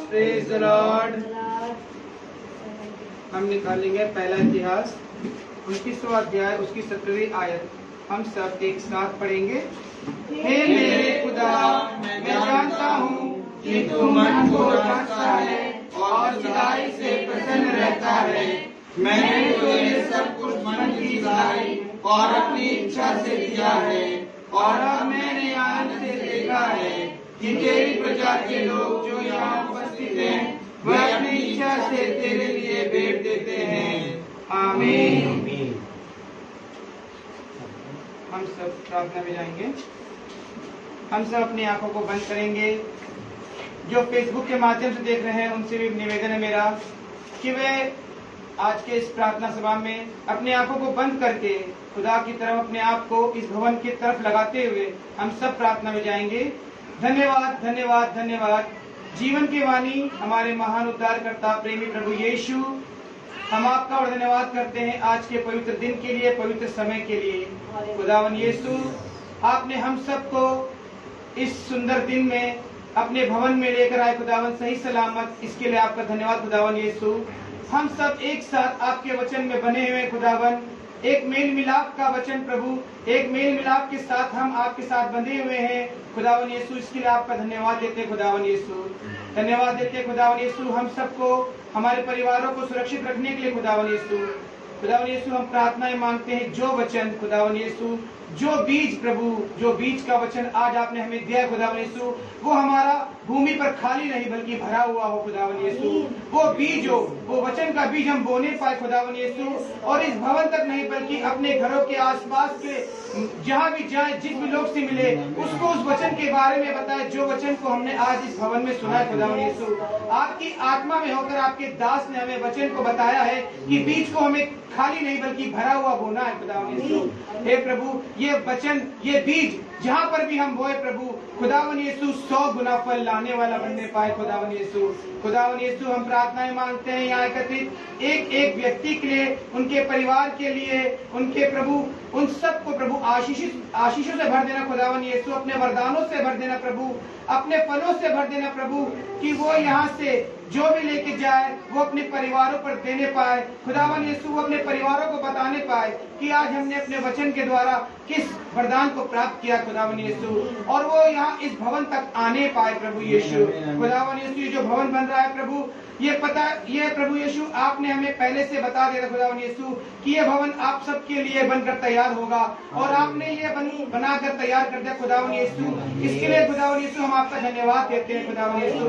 Praise the Lord. हम निकालेंगे पहला इतिहास 29वां अध्याय उसकी 17वीं आयत। हम सब एक साथ पढ़ेंगे। हे मेरे खुदा, मैं जानता हूँ कि तू मन को जांचता है और सच्चाई से प्रसन्न रहता है। मैंने तुझे सब कुछ मन की चाही और अपनी इच्छा से दिया है, और अब मैंने आनंद से देखा है कि तेरी प्रजा के लोग जो यहाँ उपस्थित हैं, वह अपनी इच्छा से तेरे लिए भेंट देते हैं। आमीन। हम सब प्रार्थना में जाएंगे। हम सब अपनी आंखों को बंद करेंगे। जो फेसबुक के माध्यम से देख रहे हैं उनसे भी निवेदन है मेरा कि वे आज के इस प्रार्थना सभा में अपनी आंखों को बंद करके खुदा की तरफ अपने आप को इस भवन की तरफ लगाते हुए हम सब प्रार्थना में जाएंगे। धन्यवाद, धन्यवाद, धन्यवाद। जीवन की वाणी हमारे महान उद्धारकर्ता प्रेमी प्रभु यीशु, हम आपका और धन्यवाद करते हैं आज के पवित्र दिन के लिए, पवित्र समय के लिए। खुदावन यीशु, आपने हम सबको इस सुंदर दिन में अपने भवन में लेकर आए खुदावन सही सलामत, इसके लिए आपका धन्यवाद खुदावन यीशु। हम सब एक साथ आपके वचन में बने हुए खुदावन, एक मेल मिलाप का वचन प्रभु, एक मेल मिलाप के साथ हम आपके साथ बंधे हुए हैं खुदावन यीशु, इसके लिए आपका धन्यवाद देते खुदावन यीशु। धन्यवाद देते खुदावन यीशु हम सबको, हमारे परिवारों को सुरक्षित रखने के लिए खुदावन यीशु। खुदावन यीशु हम प्रार्थनाएं मांगते हैं, जो वचन खुदावन यीशु, जो बीज प्रभु, जो बीज का वचन आज आपने हमें दिया खुदावन यीशु, वो हमारा भूमि पर खाली नहीं बल्कि भरा हुआ हो खुदावन यीशु। वो बीज हो, वो वचन का बीज हम बोने पाए खुदावन यीशु, और इस भवन तक नहीं बल्कि अपने घरों के आसपास के जहाँ भी जाए, जिस भी लोग से मिले, उसको उस वचन के बारे में बताए जो वचन को हमने आज इस भवन में सुना है खुदावन यीशु। आपकी आत्मा में होकर आपके दास ने हमें वचन को बताया है कि बीज को हमें खाली नहीं बल्कि भरा हुआ बोना है खुदावन यीशु। हे प्रभु, ये वचन, ये बीज जहाँ पर भी हम बोए प्रभु, खुदावन यीशु 100 गुना फल लाने वाला बनने पाए खुदावन यीशु। खुदावन यीशु हम प्रार्थनाएं मांगते हैं यहाँ एकत्रित एक एक व्यक्ति के लिए, उनके परिवार के लिए, उनके प्रभु, उन सबको प्रभु आशीषों से भर देना खुदावन यीशु, अपने वरदानों से भर देना प्रभु, अपने फलों से भर देना प्रभु, कि वो यहाँ से जो भी लेके जाए वो अपने परिवारों पर देने पाए खुदावन यीशु, वो अपने परिवारों को बताने पाए कि आज हमने अपने वचन के द्वारा किस वरदान को प्राप्त किया खुदावन यीशु, और वो यहाँ इस भवन तक आने पाए प्रभु यीशु। खुदावन यीशु, ये जो भवन बन रहा है प्रभु, ये प्रभु यीशु आपने हमें पहले से बता दिया खुदावन यीशु कि ये भवन आप सबके लिए बनकर तैयार होगा, और आपने ये बनाकर तैयार कर दिया खुदावन यीशु। इसके लिए खुदावन यीशु हम आपका धन्यवाद देते हैं खुदावन यीशु।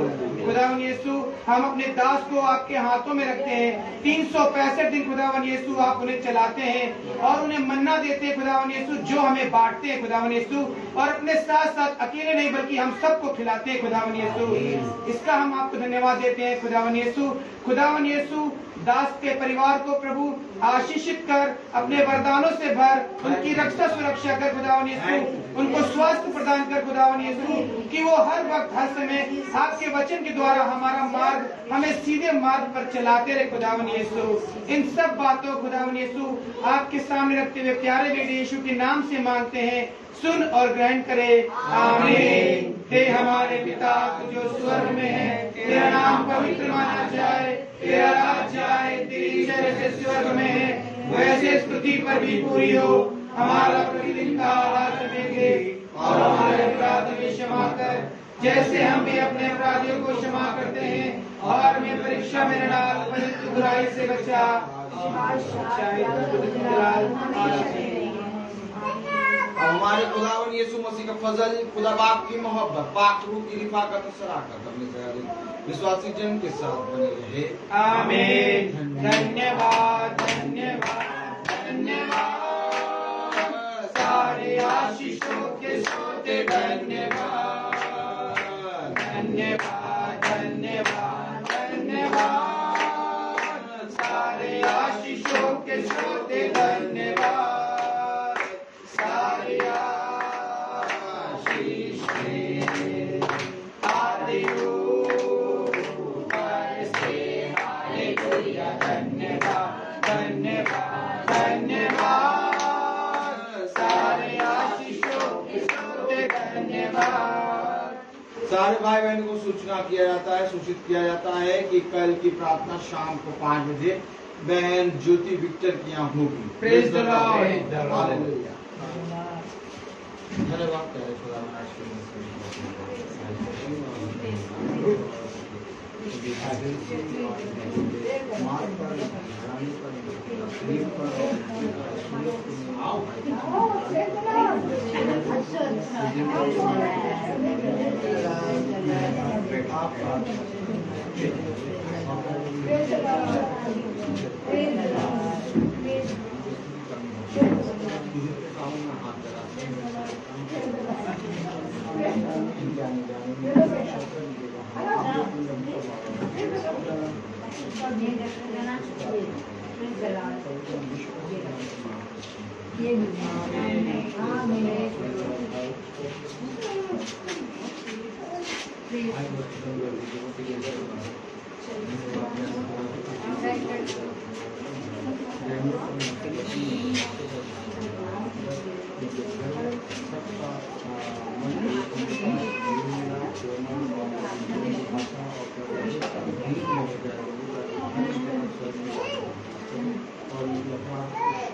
खुदावन यीशु, हम अपने दास को आपके हाथों में रखते हैं। 365 दिन खुदावन यीशु आप उन्हें चलाते हैं और उन्हें मन्ना देते हैं खुदावन यीशु, जो हमें बांटते हैं खुदावन यीशु, और अपने साथ साथ अकेले नहीं बल्कि हम सबको खिलाते हैं खुदावन यीशु। इसका हम आपको धन्यवाद देते हैं खुदावन यीशु। खुदावन यीशु, दास के परिवार को प्रभु आशीषित कर, अपने वरदानों से भर, उनकी रक्षा सुरक्षा कर खुदावन यीशु, उनको स्वास्थ्य प्रदान कर खुदावन यीशु, कि वो हर वक्त हर समय आपके वचन के द्वारा हमारा मार्ग, हमें सीधे मार्ग पर चलाते रहे खुदावन यीशु। इन सब बातों खुदावन यीशु आपके सामने रखते हुए प्यारे बेटे यीशु के नाम से मांगते हैं, सुन और ग्रहण करे, आमीन। हे हमारे पिता जो स्वर्ग में है, तेरा नाम पवित्र माना जाए, तेरा राज्य आए, तेरी इच्छा जैसे स्वर्ग में है वैसे इस पृथ्वी पर भी पूरी हो। हमारा प्रतिदिन का आहार हमें दे, और हमारे अपराध हमें क्षमा कर जैसे हम भी अपने अपराधियों को क्षमा करते हैं, और हमें परीक्षा में न डाल परंतु बुराई से बचा। हमारे खुदावन यीशु मसीह का फजल, खुदा बाप की मोहब्बत, पाक रूह की रिफाकत और शराकत अपने सारे विश्वासी जन के साथ बने रहे, आमीन। धन्यवाद, धन्यवाद, धन्यवाद, सारे आशीषों के सोते धन्यवाद, धन्यवाद, धन्यवाद, धन्यवाद, सारे आशीषों के सोते धन्यवाद, सारे आशीष सारे भाई बहन को सूचना किया जाता है, सूचित किया जाता है कि कल की प्रार्थना शाम को 5 बजे बहन ज्योति विक्टर की यहाँ होगी। Praise the Lord. हालेलुया। धन्यवाद करें खुदा और